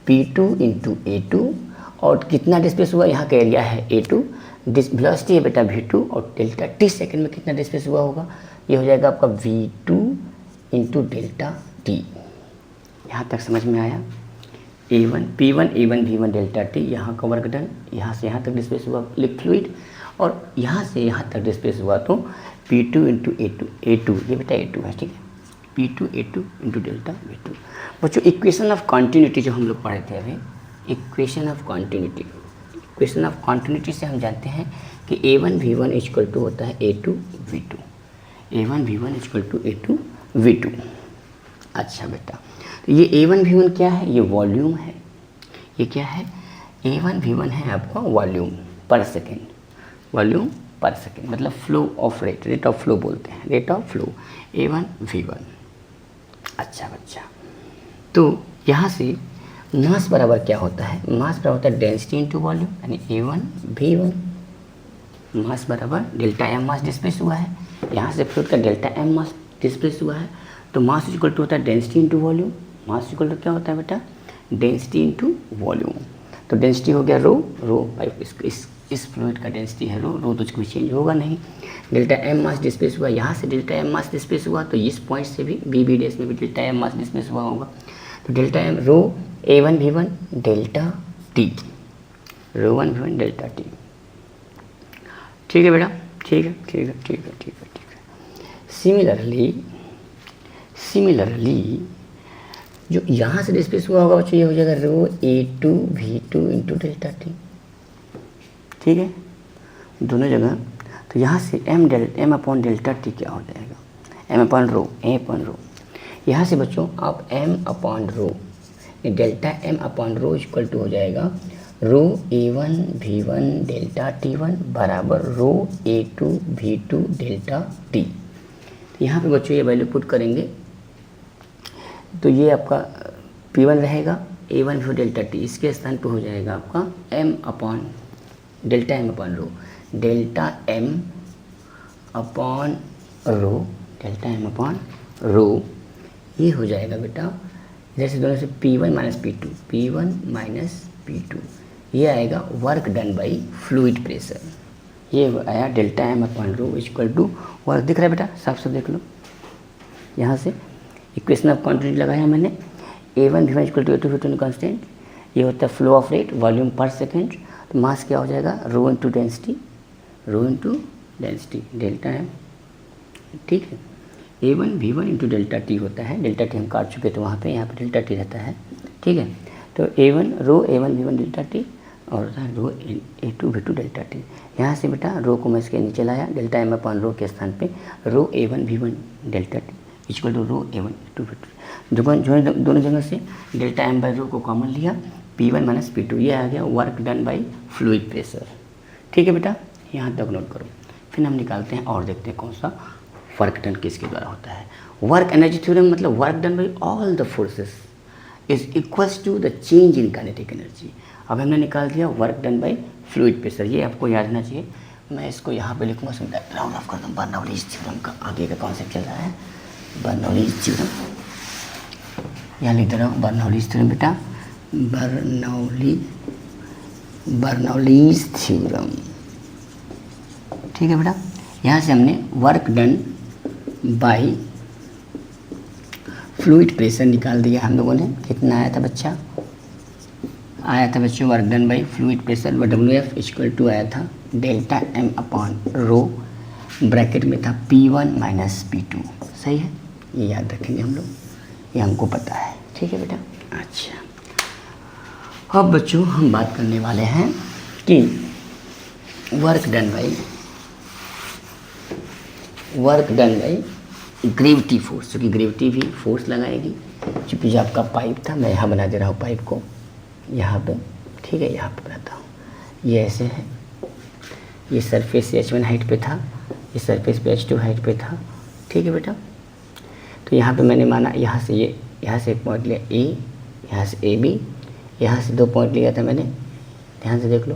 S1: P2 इंटू A2, और कितना डिस्प्लेस हुआ, यहाँ का एरिया है A2, वेलोसिटी है बेटा V2, और डेल्टा टी सेकंड में कितना डिस्प्लेस हुआ होगा, ये हो जाएगा आपका V2 इंटू डेल्टा टी। यहाँ तक समझ में आया। A1 P1 A1 V1 delta T, यहाँ का वर्क डन यहाँ से यहाँ तक डिस्प्लेस हुआ फ्लूइड, और यहाँ से यहाँ तक डिस्प्लेस हुआ तो P2 इंटू A2, ये बेटा A2 है, ठीक है, P2 A2 into delta V2। बच्चों इक्वेशन ऑफ कॉन्टिन्यूटी जो हम लोग पढ़े थे अभी, equation of continuity, equation of continuity से हम जानते हैं कि A1 V1 इक्वल टू होता है A2 V2, A1 V1 equal to A2 V2। अच्छा बेटा, तो ये A1 V1 क्या है, ये वॉल्यूम है, ये क्या है, A1 V1 है आपका वॉल्यूम पर सेकेंड, वॉल्यूम पर सेकेंड मतलब flow of rate, rate of flow बोलते हैं, rate of flow A1 V1। अच्छा बच्चा, तो यहाँ से मास बराबर क्या होता है, मास बराबर होता है डेंसिटी इंटू वॉल्यूम, यानी A1 V1, मास बराबर डेल्टा एम मास डिस्प्लेस हुआ है, यहाँ से फ्लूइड का डेल्टा एम मास डिस्प्लेस हुआ है, तो मास इक्वल टू होता है density into volume. Mass equal to क्या होता है बेटा, डेंसिटी इंटू वॉल्यूम। तो डेंसिटी हो गया रो, भाई इस फ्लूइड का डेंसिटी है रो तो कुछ चेंज होगा नहीं। डेल्टा एम मास डिस्प्लेस हुआ, यहाँ से डेल्टा एम मास डिस्प्लेस हुआ, तो इस पॉइंट से भी बी डैश में भी डेल्टा एम मास डिस्प्लेस हुआ होगा, तो डेल्टा एम रो A1 V1 डेल्टा टी, रो 1 V1 डेल्टा टी। ठीक है बेटा, ठीक है। सिमिलरली जो यहाँ से डिस्प्लेस हुआ होगा बच्चों, ये हो जाएगा रो A2 V2 into delta T, ठीक है, दोनों जगह। तो यहाँ से m अपॉन डेल्टा टी क्या हो जाएगा, m अपॉन रो, यहाँ से बच्चों आप m upon rho, delta m upon rho equal to हो जाएगा रो A1 V1 डेल्टा T1 बराबर रो A2 V2 डेल्टा T। यहाँ पे बच्चों ये वैल्यू पुट करेंगे तो ये आपका P1 रहेगा A1 V2 डेल्टा T, इसके स्थान पे हो जाएगा आपका m upon delta m upon rho, delta m upon rho, delta m upon रो, ये हो जाएगा बेटा जैसे दोनों से P1 माइनस P2, ये आएगा work done by fluid pressure, ये आया delta M upon rho equal to work. दिख रहा है बेटा, साफ साफ देख लो, यहाँ से इक्वेशन ऑफ क्वांटिटी लगाया मैंने, A1 V1 equal to A2 V2 constant, ये होता है फ्लो ऑफ रेट वॉल्यूम पर सेकेंड, तो मास क्या हो जाएगा rho into density, delta M, ठीक है। A1 V1 into delta T होता है, डेल्टा टी हम काट चुके थे वहाँ पे, यहाँ पे डेल्टा टी रहता है, ठीक है। तो रो A1 V1 डेल्टा टी और होता है रो A2 V2 डेल्टा टी। यहाँ से बेटा रो को मैं इसके नीचे लाया, डेल्टा एम अपॉन रो के स्थान पे rho A1 V1 delta T, equal to rho A1 two दोनों जगह से डेल्टा एम बाई रो को कॉमन लिया, P1 माइनस P2, ये आ गया work done by fluid pressure. ठीक है बेटा, यहाँ तक नोट करो। फिर हम निकालते हैं और देखते हैं कौन सा वर्क डन किसके द्वारा होता है। वर्क एनर्जी थ्योरम मतलब work done by all the forces is equals to the change in kinetic energy. अब हमने निकाल दिया work done by fluid pressure, ये आपको याद रहना चाहिए। मैं इसको यहाँ पे लिखूँगा, राउंड ऑफ कर दूँ। बर्नौलीज थ्योरम का आगे का कॉन्सेप्ट चल रहा है, बर्नौलीज थ्योरम। यहाँ लिख दे रहा हूँ बर्नौलीज थ्योरम बेटा, बर्नौलीज थ्योरम। ठीक है बेटा, यहाँ से हमने work done by fluid pressure निकाल दिया हम लोगों ने। कितना आया था बच्चा? आया था बच्चों work done by fluid pressure WF equal to आया था delta M upon rho, bracket में था P1 माइनस P2। सही है, ये याद रखेंगे हम लोग, ये हमको पता है। ठीक है बेटा। अच्छा, अब बच्चों हम बात करने वाले हैं कि work done by gravity force, क्योंकि ग्रेविटी भी फोर्स लगाएगी। क्योंकि जो आपका पाइप था, मैं यहाँ बना दे रहा हूँ पाइप को यहाँ पे। ठीक है, यहाँ पे बनाता हूँ। ये ऐसे है, ये सरफेस H1 हाइट पे था, ये सरफेस पे H2 हाइट पे था। ठीक है बेटा, तो यहाँ पे मैंने माना यहाँ से एक पॉइंट लिया A, यहाँ से AB, यहाँ से 2 पॉइंट लिया था मैंने। ध्यान से देख लो,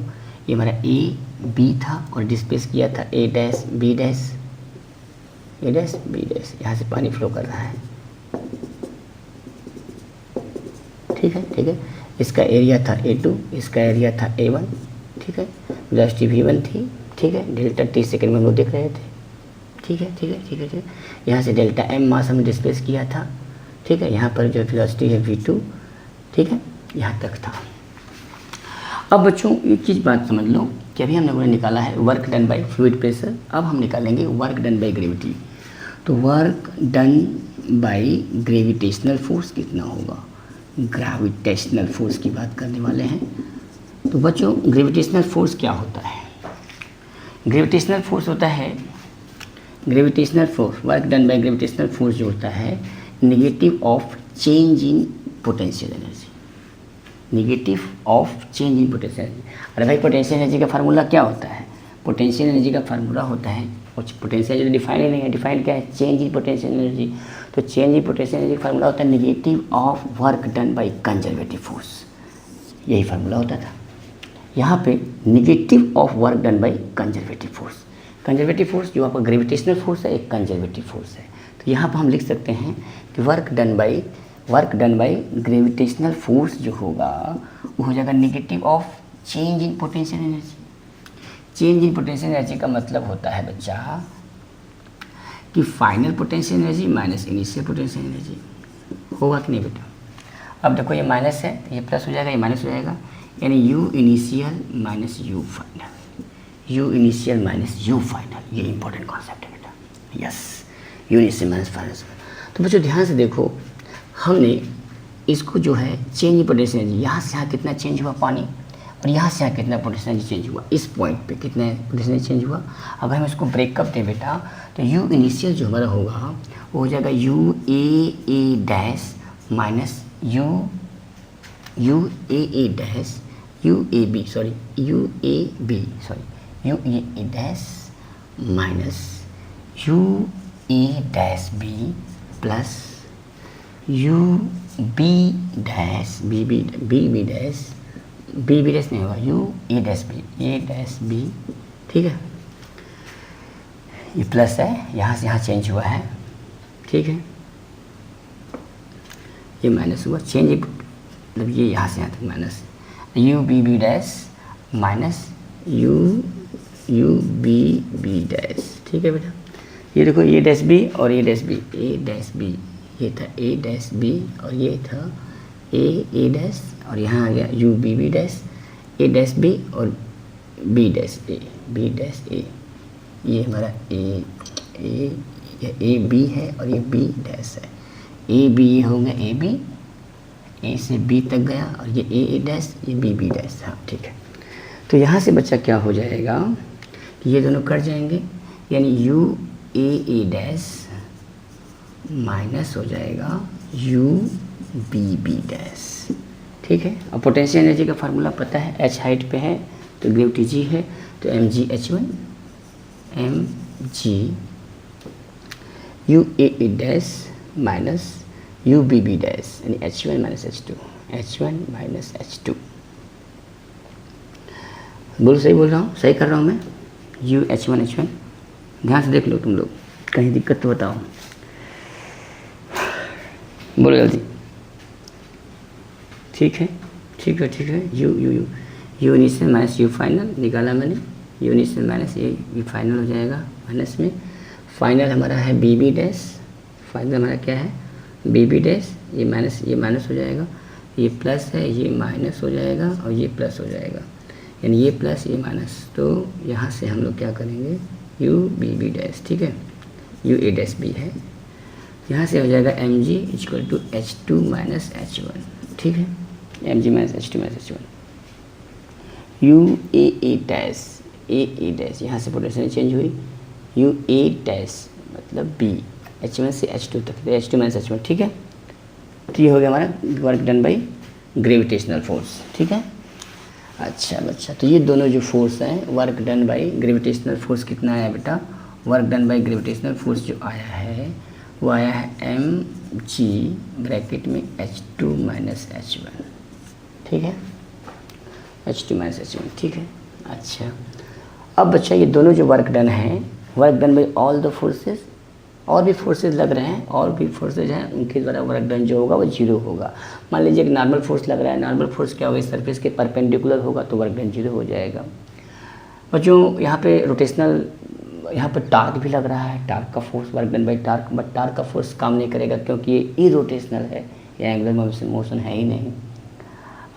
S1: ये हमारा A B था और डिस्प्लेस किया था A dash B dash, A dash B dash. यहाँ से पानी फ्लो कर रहा है। ठीक है, इसका एरिया था A2, इसका एरिया था A1। ठीक है, वेलोसिटी V1 थी। ठीक है, डेल्टा T सेकेंड में हम लोग देख रहे थे। ठीक है, यहाँ से डेल्टा M मास हमने डिस्प्लेस किया था। ठीक है, यहाँ पर जो वेलोसिटी है V2। ठीक है, यहाँ तक था। अब बच्चों एक चीज़ बात समझ लो कि अभी हम लोगों ने निकाला है work done by fluid pressure, अब हम निकालेंगे वर्क डन बाई ग्रेविटी। तो work done by gravitational force कितना होगा? ग्रेविटेशनल फोर्स की बात करने वाले हैं। तो बच्चों ग्रेविटेशनल फोर्स क्या होता है? ग्रेविटेशनल फोर्स होता है, gravitational force, work done by gravitational force जो होता है negative of change in potential energy, negative of change in potential energy. अरे भाई, पोटेंशियल एनर्जी का फार्मूला क्या होता है? पोटेंशियल एनर्जी का फार्मूला होता है, और पोटेंशियल एनर्जी डिफाइन ही नहीं है। डिफाइन क्या है? Change in potential energy. तो चेंज इन पोटेंशियल एनर्जी का फार्मूला होता है negative of work done by conservative force, यही फार्मूला होता था। यहाँ पे negative of work done by conservative force, conservative force जो आपका ग्रेविटेशनल फोर्स है एक कंजर्वेटिव फोर्स है। तो यहाँ पर हम लिख सकते हैं कि work done by gravitational force जो होगा वो हो जाएगा negative of change in potential energy. Change in potential energy का मतलब होता है बच्चा कि final potential energy minus initial potential energy. होगा कि नहीं बेटा? अब देखो, ये माइनस है, ये प्लस हो जाएगा, ये माइनस हो जाएगा, यानी U initial minus U final, U initial minus U final. ये इंपॉर्टेंट कॉन्सेप्ट है बेटा। Yes, U initial minus final. तो बच्चों ध्यान से देखो, हमने इसको जो है चेंज इन पोटेंशियल एनर्जी, यहाँ से यहाँ कितना चेंज हुआ पानी, और यहाँ से यहाँ कितना पोटेंशियल एनर्जी चेंज हुआ, इस पॉइंट पे कितना पोटेंशियल एनर्जी चेंज हुआ। अगर हम इसको ब्रेकअप दें बेटा, तो U इनिशियल जो हमारा होगा वो हो जाएगा UA dash minus UAA dash UAB dash minus UA dash B plus UB dash BB dash नहीं होगा, A डैश B। ठीक है, ये प्लस है, यहाँ से यहाँ चेंज हुआ है। ठीक है, ये माइनस हुआ, चेंज मतलब ये यहाँ से यहाँ तक minus, UBB dash minus UBB dash. ठीक है बेटा, ये देखो A डैश B और A डैश B, ये था A डैश B और ये था A डैश, और यहाँ आ गया UBB dash, A dash B और B डैश A, ये हमारा A B है और ये B डैश है। A B ये हो गया A B, A से B तक गया, और ये A डैश, ये B डैश। हाँ ठीक है, तो यहाँ से बच्चा क्या हो जाएगा कि ये दोनों कट जाएंगे, यानी UAA डैश माइनस हो जाएगा यू बी बी डैश। ठीक है, और पोटेंशियल एनर्जी का फार्मूला पता है, एच हाइट पे है तो ग्रेविटी जी है, तो M G H one M G U A E dash minus U B B dash, यानी H one minus H two, H one minus H two. सही बोल रहा हूँ, सही कर रहा हूँ मैं। यू एच वन, ध्यान से देख लो तुम लोग, कहीं दिक्कत तो बताओ, बोलो जल्दी। ठीक है ठीक है ठीक है। You you you you initial minus you final निकाला मैंने, यू इनिशियल माइनस ये फाइनल हो जाएगा माइनस में, फाइनल हमारा है बी बी डैश, फाइनल हमारा क्या है बी बी डैश, ये माइनस हो जाएगा, ये प्लस है ये माइनस हो जाएगा और ये प्लस हो जाएगा, यानी ये प्लस ये माइनस, तो यहाँ से हम लोग क्या करेंगे यू बी बी डैश। ठीक है, यू ए डैश बी है, यहाँ से हो जाएगा M G equal to H two minus H one. ठीक है, M G minus H two minus H one, U A dash यहाँ से पोटेंशियल चेंज हुई, यू ए डैश मतलब बी, एच वन से एच टू तक, H two minus H one. ठीक है, तो ये हो गया हमारा work done by gravitational force. ठीक है, अच्छा बच्चा, तो ये दोनों जो फोर्स हैं, work done by gravitational force कितना आया बेटा, work done by gravitational force जो आया है वो आया है एम जी ब्रैकेट में H two minus H one. ठीक है, H two minus H one. ठीक है, अच्छा अब बच्चा ये दोनों जो वर्क डन है, work done by all the forces, और भी फोर्सेस लग रहे हैं, और भी फोर्सेज हैं, उनके द्वारा वर्क डन जो होगा वो जीरो होगा। मान लीजिए एक नॉर्मल फोर्स लग रहा है, नॉर्मल फोर्स क्या होगा, इस सरफेस के परपेंडिकुलर होगा तो वर्क डन जीरो हो जाएगा। बच्चों यहाँ पे रोटेशनल, यहाँ पर टार्क भी लग रहा है, टार्क का force work done by torque, but torque का फोर्स काम नहीं करेगा क्योंकि ये इरोटेशनल है, ये एंगुलर मोशन है ही नहीं।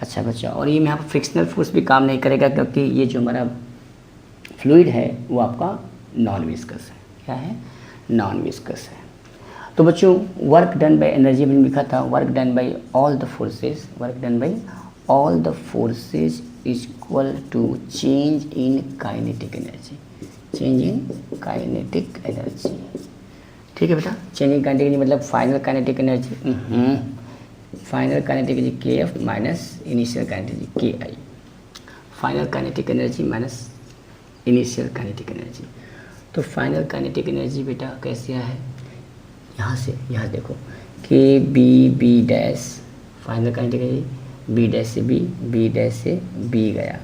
S1: अच्छा बच्चा, और ये यहाँ पर फ्रिक्शनल फोर्स भी काम नहीं करेगा क्योंकि ये जो हमारा फ्लूइड है वो आपका नॉन विस्कस है। क्या है, नॉन विस्कस है। तो बच्चों वर्क डन बाई एनर्जी में लिखा था work done by all the forces, work done by all the forces equal to change in kinetic energy, change in kinetic energy. ठीक है बेटा, चेंज इन काइनेटिक एनर्जी मतलब final kinetic energy, final kinetic energy K F minus initial kinetic energy K I, final kinetic energy minus initial kinetic energy. तो final kinetic energy बेटा कैसे है, यहाँ से यहाँ देखो K B B dash, final kinetic energy B dash से B dash से बी गया।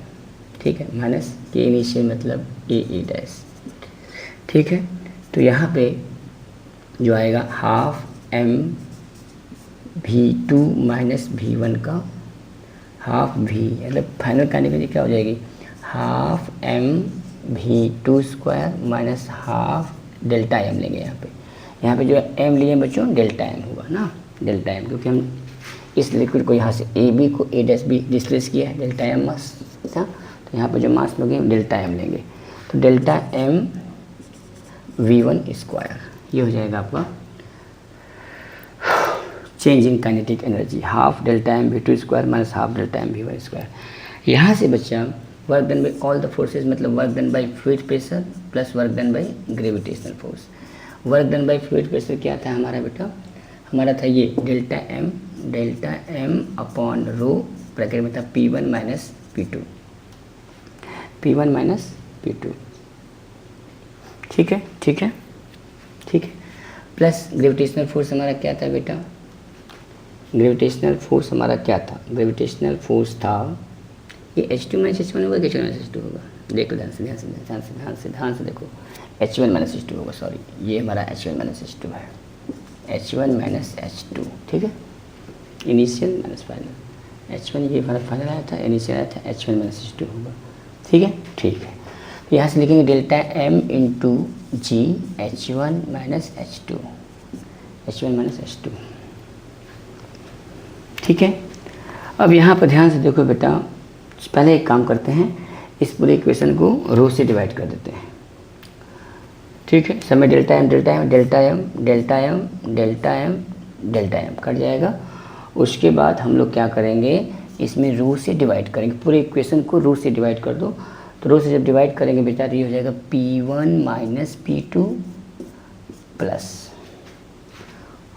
S1: ठीक है, माइनस के इनिशियल मतलब ए डैश। ठीक है, तो यहाँ पे जो आएगा half M V two minus V one का हाफ वी, मतलब फाइनल काइनेटिक एनर्जी क्या हो जाएगी, half M V two square minus half delta M लेंगे। यहाँ पे जो एम लिए बच्चों डेल्टा एम होगा ना, डेल्टा एम, क्योंकि हम इस लिक्विड को यहाँ से ए बी को ए डैश बी डिस्प्लेस किया है, डेल्टा एम मास था, तो यहाँ पे जो मास लोगे डेल्टा एम लेंगे, तो delta M V one square, ये हो जाएगा आपका change in kinetic energy, half delta M V two square minus half delta M V one square. यहाँ से बच्चा work done by all the forces मतलब work done by fluid pressure plus work done by gravitational force. Work done by fluid pressure क्या था हमारा बेटा, हमारा था ये delta M upon rho bracket में था P one minus P two, P one minus P two. ठीक है ठीक है ठीक है, प्लस ग्रेविटेशनल फोर्स हमारा क्या था बेटा, ग्रेविटेशनल फोर्स हमारा क्या था, ग्रेविटेशनल फोर्स था ये H two minus H one होगा, H one minus H two होगा, देखो ध्यान से देखो, H one minus H two होगा, सॉरी ये हमारा H one minus H two है, H one minus H two. ठीक है, initial minus final, H one ये हमारा फाइनल आया था, इनिशियल आया था, H one minus H two होगा। ठीक है ठीक है, तो यहाँ से लिखेंगे delta M into G H one minus H two, H one minus H two. ठीक है, अब यहाँ पर ध्यान से देखो बेटा, पहले एक काम करते हैं, इस पूरे इक्वेशन को रो से डिवाइड कर देते हैं। ठीक है, समय delta M delta M delta M delta M delta M delta M cut जाएगा। उसके बाद हम लोग क्या करेंगे, इसमें रो से डिवाइड करेंगे, पूरे इक्वेशन को रो से डिवाइड कर दो, तो रो से जब डिवाइड करेंगे बेटा तो ये हो जाएगा P1 माइनस P2 प्लस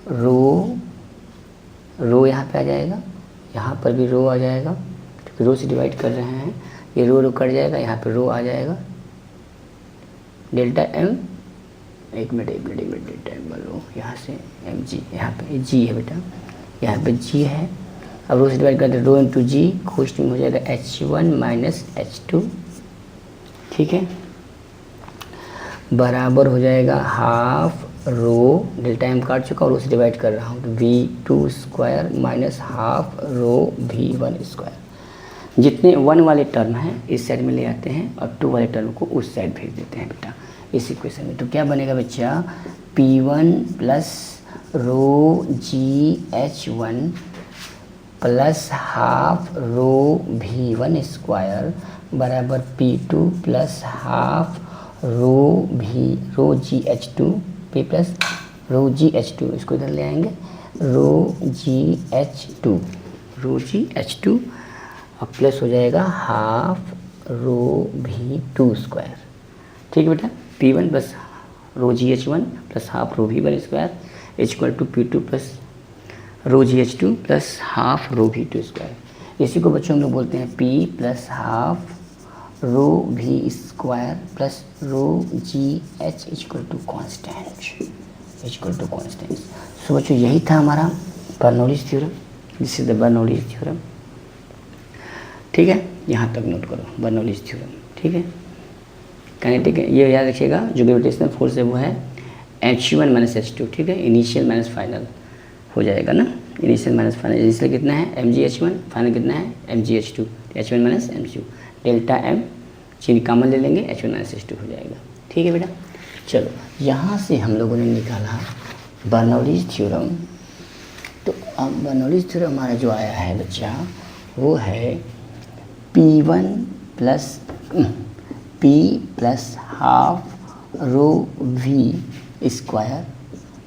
S1: रो यहाँ पे आ जाएगा, यहाँ पर भी रो आ जाएगा, क्योंकि रो से डिवाइड कर रहे हैं, ये रो कट जाएगा, यहाँ पे रो आ जाएगा, डेल्टा एम, एक मिनट डेल्टा एम लो, यहाँ से एम जी, यहाँ पे जी है बेटा, यहाँ पे जी है। अब रो से डिवाइड करते रो इंटू जी, कोष्ट में हो जाएगा H1 माइनस H2, ठीक है, बराबर हो जाएगा हाफ रो, डेल्टा एम काट चुका और रो से डिवाइड कर रहा हूँ, तो V2 square minus half rho V1 square. जितने 1 वाले टर्म हैं इस साइड में ले आते हैं और 2 वाले टर्म को उस साइड भेज देते हैं बेटा इस इक्वेशन में। तो क्या बनेगा बच्चा, P1 plus rho GH1 plus half rho V1 square बराबर P2 प्लस हाफ रो GH2 P plus rho GH2, इसको इधर ले आएंगे, रो GH2 अब प्लस हो जाएगा हाफ रो V2 स्क्वायर, ठीक है बेटा। P1 plus rho GH1 plus half rho V1 square equal to P2 plus rho GH2 plus half rho V2 square. इसी को बच्चों हम लोग बोलते हैं P plus half rho V square plus rho GH equal to constant. So बच्चों यही था हमारा Bernoulli's theorem, this is the Bernoulli's theorem, ठीक है, यहाँ तक नोट करो बर्नौलीज थ्योरम, ठीक है। काइनेटिक ये याद रखिएगा, जो ग्रेविटेशनल फोर्स है वो है H1 माइनस H2, ठीक है, इनिशियल माइनस फाइनल हो जाएगा ना, इनिशियल माइनस फाइनल, इसलिए कितना है mgh1, फाइनल कितना है mgh2, H1 minus mg, delta m चीनी कॉमन ले लेंगे, H1 माइनस H2 हो जाएगा, ठीक है बेटा। चलो यहाँ से हम लोगों ने निकाला बर्नौलीज थ्योरम। तो अब बर्नौलीज थ्योरम हमारा जो आया है बच्चा वो है P1 plus half rho V square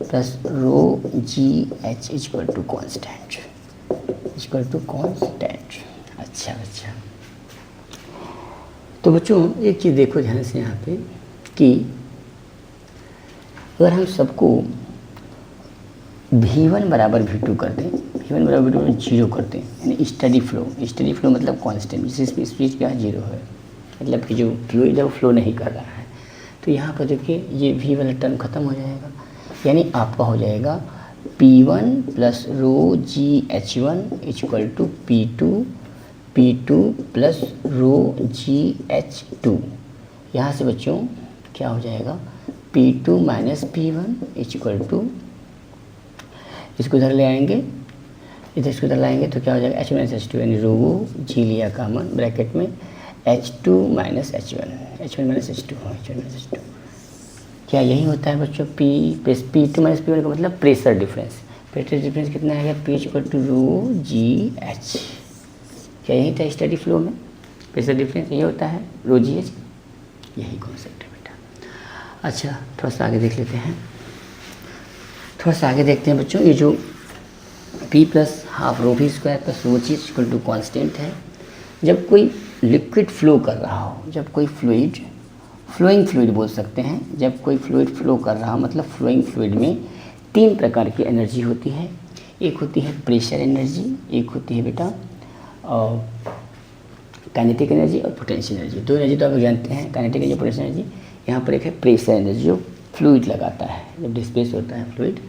S1: plus rho GH equal to constant. अच्छा, तो बच्चों एक चीज़ देखो ध्यान से यहाँ पे कि अगर हम सबको V1 बराबर V2 कर दें, V1 बराबर V2 जीरो कर दें, यानी स्टडी फ्लो मतलब कांस्टेंट, जिस स्पीड का जीरो है, मतलब कि जो फ्लूइड है वो फ्लो नहीं कर रहा है, तो यहाँ पर देखिए ये V वाला टर्म ख़त्म हो जाएगा, यानी आपका हो जाएगा P1 plus rho GH1 equal to P2 plus rho GH2। यहाँ से बच्चों क्या हो जाएगा, P2 minus P1 equal to, इसको इधर ले आएंगे, इसको इधर लाएंगे तो क्या हो जाएगा H1 माइनस H2, यानी रो G लिया कॉमन, ब्रैकेट में H2 minus H1 minus H2, क्या यही होता है बच्चों P2 माइनस P1 का मतलब प्रेशर डिफरेंस कितना है, P equal to rho GH, क्या यही था स्टडी फ्लो में, प्रेशर डिफरेंस यही होता है रो GH, यही कॉन्सेप्ट है बेटा। अच्छा थोड़ा सा आगे देख देखते हैं बच्चों, ये जो P plus half rho V square plus rho G equal to constant है। जब कोई लिक्विड फ्लो कर रहा हो, जब कोई फ्लोइंग फ्लूइड बोल सकते हैं, जब कोई फ्लूइड फ्लो कर रहा हो मतलब फ्लोइंग फ्लूइड में 3 प्रकार की एनर्जी होती है, एक होती है प्रेशर एनर्जी, एक होती है बेटा काइनेटिक एनर्जी और पोटेंशियल एनर्जी। 2 एनर्जी तो आप जानते हैं, काइनेटिक एनर्जी, पोटेंशियल एनर्जी। यहाँ पर एक है प्रेशर एनर्जी, जो फ्लूइड लगाता है, जब डिस्प्लेस होता है फ्लूइड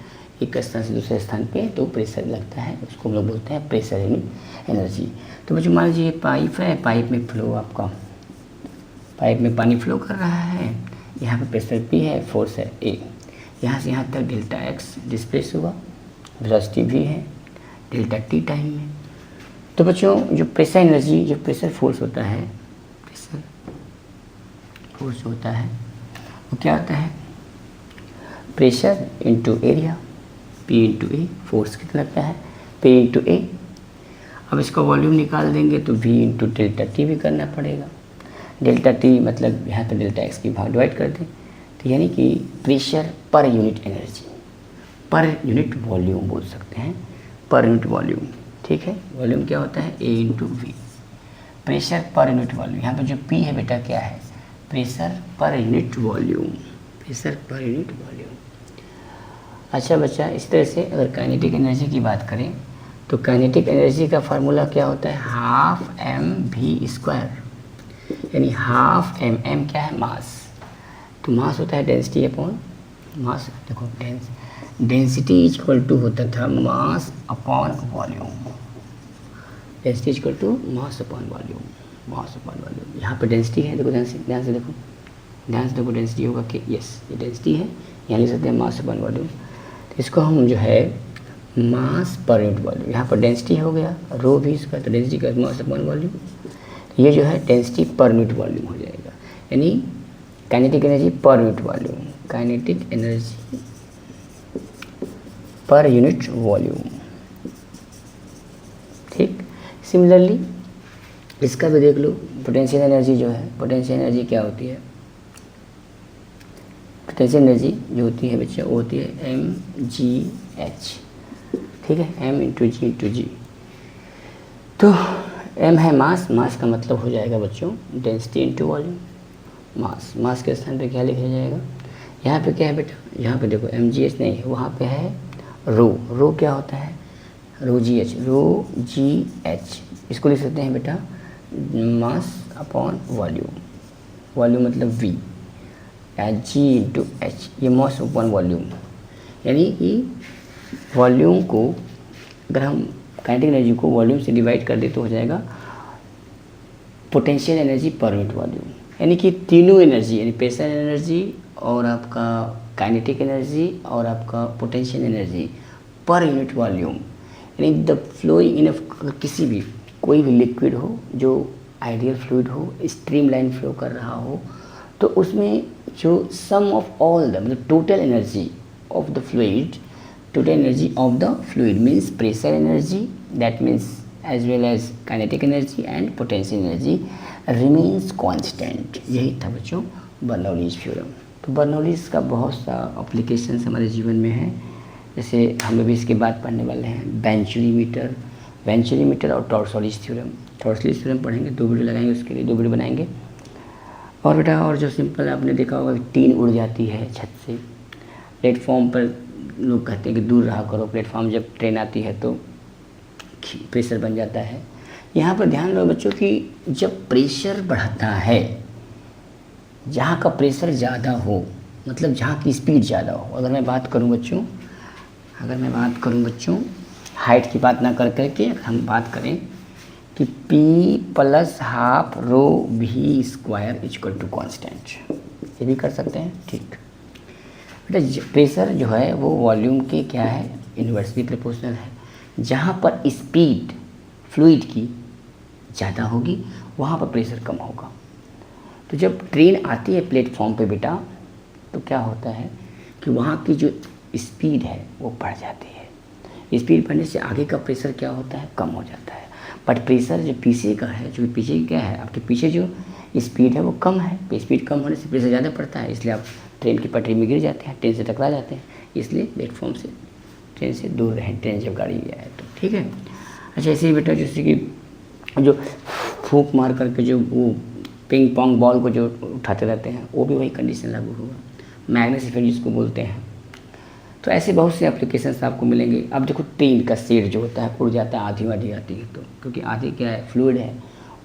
S1: एक स्थान से दूसरे स्थान पे तो प्रेशर लगता है, उसको हम लोग बोलते हैं प्रेशर एनर्जी। तो बच्चों मान लीजिए ये पाइप है, पाइप में पानी फ्लो कर रहा है, यहाँ पे प्रेशर P है, फोर्स है A, यहाँ से यहाँ तक डेल्टा x डिस्प्लेस होगा, वेलोसिटी भी है डेल्टा t टाइम में। तो बच्चों जो प्रेशर एनर्जी, जो प्रेशर फोर्स होता है, वो क्या होता है, pressure into area, P into A, force कितना लगता है P इंटू ए। अब इसका वॉल्यूम निकाल देंगे तो V इंटू डेल्टा टी भी करना पड़ेगा, डेल्टा टी मतलब यहाँ पर डेल्टा एक्स की भाग डिवाइड कर दें, तो यानी कि प्रेशर पर unit energy, per unit volume बोल सकते हैं, पर यूनिट वॉल्यूम, ठीक है। वॉल्यूम क्या होता है A इंटू वी, प्रेशर पर यूनिट वॉल्यूम। यहाँ पर जो P है बेटा क्या है, प्रेशर पर यूनिट वॉल्यूम, अच्छा बच्चा, इस तरह से अगर काइनेटिक एनर्जी की बात करें तो काइनेटिक एनर्जी का फार्मूला क्या होता है, हाफ एम वी स्क्वायर, यानी हाफ एम, एम क्या है, मास, तो मास होता है डेंसिटी अपॉन मास। देखो डेंसिटी इज इक्वल टू होता था mass upon volume, density is equal to mass upon volume, mass upon volume. यहाँ पे डेंसिटी है, देखो ध्यान से देखो, ध्यान से देखो, डेंसिटी होगा कि यस ये डेंसिटी है, यहाँ लिख सकते हैं मास अपॉन वॉल्यूम। तो इसको हम जो है मास पर यूनिट वॉल्यूम, यहाँ पर डेंसिटी हो गया रो भी इसका, तो डेंसिटी का मास अपॉन वॉल्यूम, ये जो है डेंसिटी पर यूनिट वॉल्यूम हो जाएगा, यानी kinetic energy per unit volume, kinetic energy per unit volume. ठीक, सिमिलरली इसका भी देख लो, पोटेंशियल एनर्जी जो है, पोटेंशियल एनर्जी क्या होती है, पोटेंशियल एनर्जी जो होती है बच्चा वो होती है एम जी एच, ठीक है, एम इंटू जी। तो एम है मास, मास का मतलब हो जाएगा बच्चों डेंसिटी इंटू वॉल्यूम, मास, मास के स्थान पे क्या लिखा जाएगा, यहाँ पे क्या है बेटा, यहाँ पे देखो एम जी एच नहीं है, वहाँ पे है रो, रो क्या होता है, रो जी एच, इसको लिख सकते हैं बेटा मास अपॉन वॉल्यूम, वॉल्यूम मतलब वी, जी इंटू एच, ये मास अपॉन वॉल्यूम, यानी कि वॉल्यूम को अगर हम काइनेटिक एनर्जी को वॉल्यूम से डिवाइड कर दे तो हो जाएगा potential energy per unit volume, यानी कि तीनों एनर्जी, यानी प्रेशर एनर्जी और आपका काइनेटिक एनर्जी और आपका potential energy per unit volume, यानी द फ्लोइंग इन किसी भी कोई भी लिक्विड हो जो आइडियल फ्लूइड हो, स्ट्रीमलाइन फ्लो कर रहा हो, तो उसमें जो सम ऑफ ऑल द मतलब total energy of the fluid, total energy of the fluid means pressure energy, that means as well as kinetic energy and potential energy remains constant। यही था बच्चों बर्नौलीज थ्योरम। तो बर्नौलीज का बहुत सा applications हमारे जीवन में है, जैसे हम अभी इसके बाद पढ़ने वाले हैं वेंचुरीमीटर और टॉर्सोलीज थ्योरम। टॉर्सोलीज थ्योरम पढ़ेंगे, 2 वीडियो लगाएंगे, उसके लिए 2 वीडियो बनाएंगे। और बेटा और जो सिंपल आपने देखा होगा टीन उड़ जाती है छत से, प्लेटफॉर्म पर लोग कहते हैं कि दूर रहा करो, प्लेटफॉर्म जब ट्रेन आती है तो प्रेशर बन जाता है। यहाँ पर ध्यान रहो बच्चों कि जब प्रेशर बढ़ता है, जहाँ का प्रेशर ज़्यादा हो, मतलब जहाँ की स्पीड ज़्यादा हो, अगर मैं बात करूँ बच्चों हाइट की बात ना कर करके हम बात करें कि P plus half rho V square equal to constant, ये भी कर सकते हैं। ठीक बेटा, प्रेशर जो है वो वॉल्यूम के क्या है, इन्वर्सली प्रोपोर्शनल है। जहाँ पर स्पीड फ्लूइड की ज़्यादा होगी वहाँ पर प्रेशर कम होगा। तो जब ट्रेन आती है प्लेटफॉर्म पे बेटा, तो क्या होता है कि वहाँ की जो स्पीड है वो बढ़ जाती है। स्पीड बढ़ने से आगे का प्रेशर क्या होता है, कम हो जाता है। बट प्रेशर जो पीछे का है, जो पीछे क्या है, आपके पीछे जो स्पीड है वो कम है। स्पीड कम होने से प्रेशर ज़्यादा पड़ता है, इसलिए आप ट्रेन की पटरी में गिर जाते हैं, ट्रेन से टकरा जाते हैं। इसलिए प्लेटफॉर्म से, ट्रेन से दूर रहें, ट्रेन जब गाड़ी आए तो। ठीक है। अच्छा, ऐसे ही बेटा जैसे कि जो फूंक मार करके जो वो पिंग पोंग बॉल को जो उठाते रहते हैं, वो भी वही कंडीशन लागू होगा। मैग्नेस इफेक्ट जिसको बोलते हैं। तो ऐसे बहुत से एप्लीकेशंस आपको मिलेंगे। अब देखो ट्रेन का शेड जो होता है उड़ जाता है, आधी वाधी आती है तो, क्योंकि आधी क्या है, फ्लूइड है,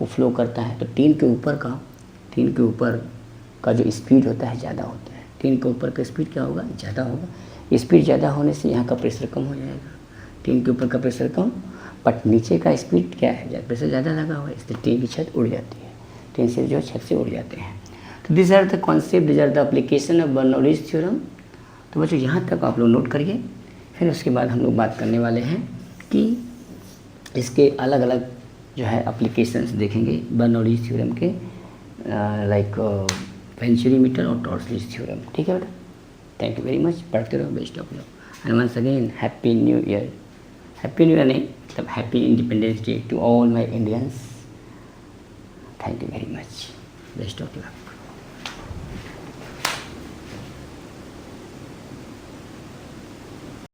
S1: वो फ्लो करता है। तो ट्रेन के ऊपर का जो स्पीड होता है ज़्यादा होता है। ट्रेन के ऊपर का स्पीड क्या होगा, ज़्यादा होगा। स्पीड ज़्यादा होने से यहाँ का प्रेशर कम हो जाएगा। ट्रेन के ऊपर का प्रेशर कम, बट नीचे का स्पीड क्या है, प्रेशर ज़्यादा लगा हुआ है, इसलिए ट्रेन की छत उड़ जाती है। ट्रेन से जो छत से उड़ जाते हैं। तो this are the concept, this are the application of Bernoulli's theorem. तो बच्चों यहाँ तक आप लोग नोट करिए। फिर उसके बाद हम लोग बात करने वाले हैं कि इसके अलग अलग जो है एप्लीकेशंस देखेंगे बर्नौलीज थ्योरम के, लाइक वेंचुरीमीटर और टॉर्सलीज थ्योरम। ठीक है बेटा, थैंक यू वेरी मच। पढ़ते रहो, best of luck and once again happy new year. Happy new year नहीं, मतलब happy independence day to all my Indians. Thank you very much, best of luck.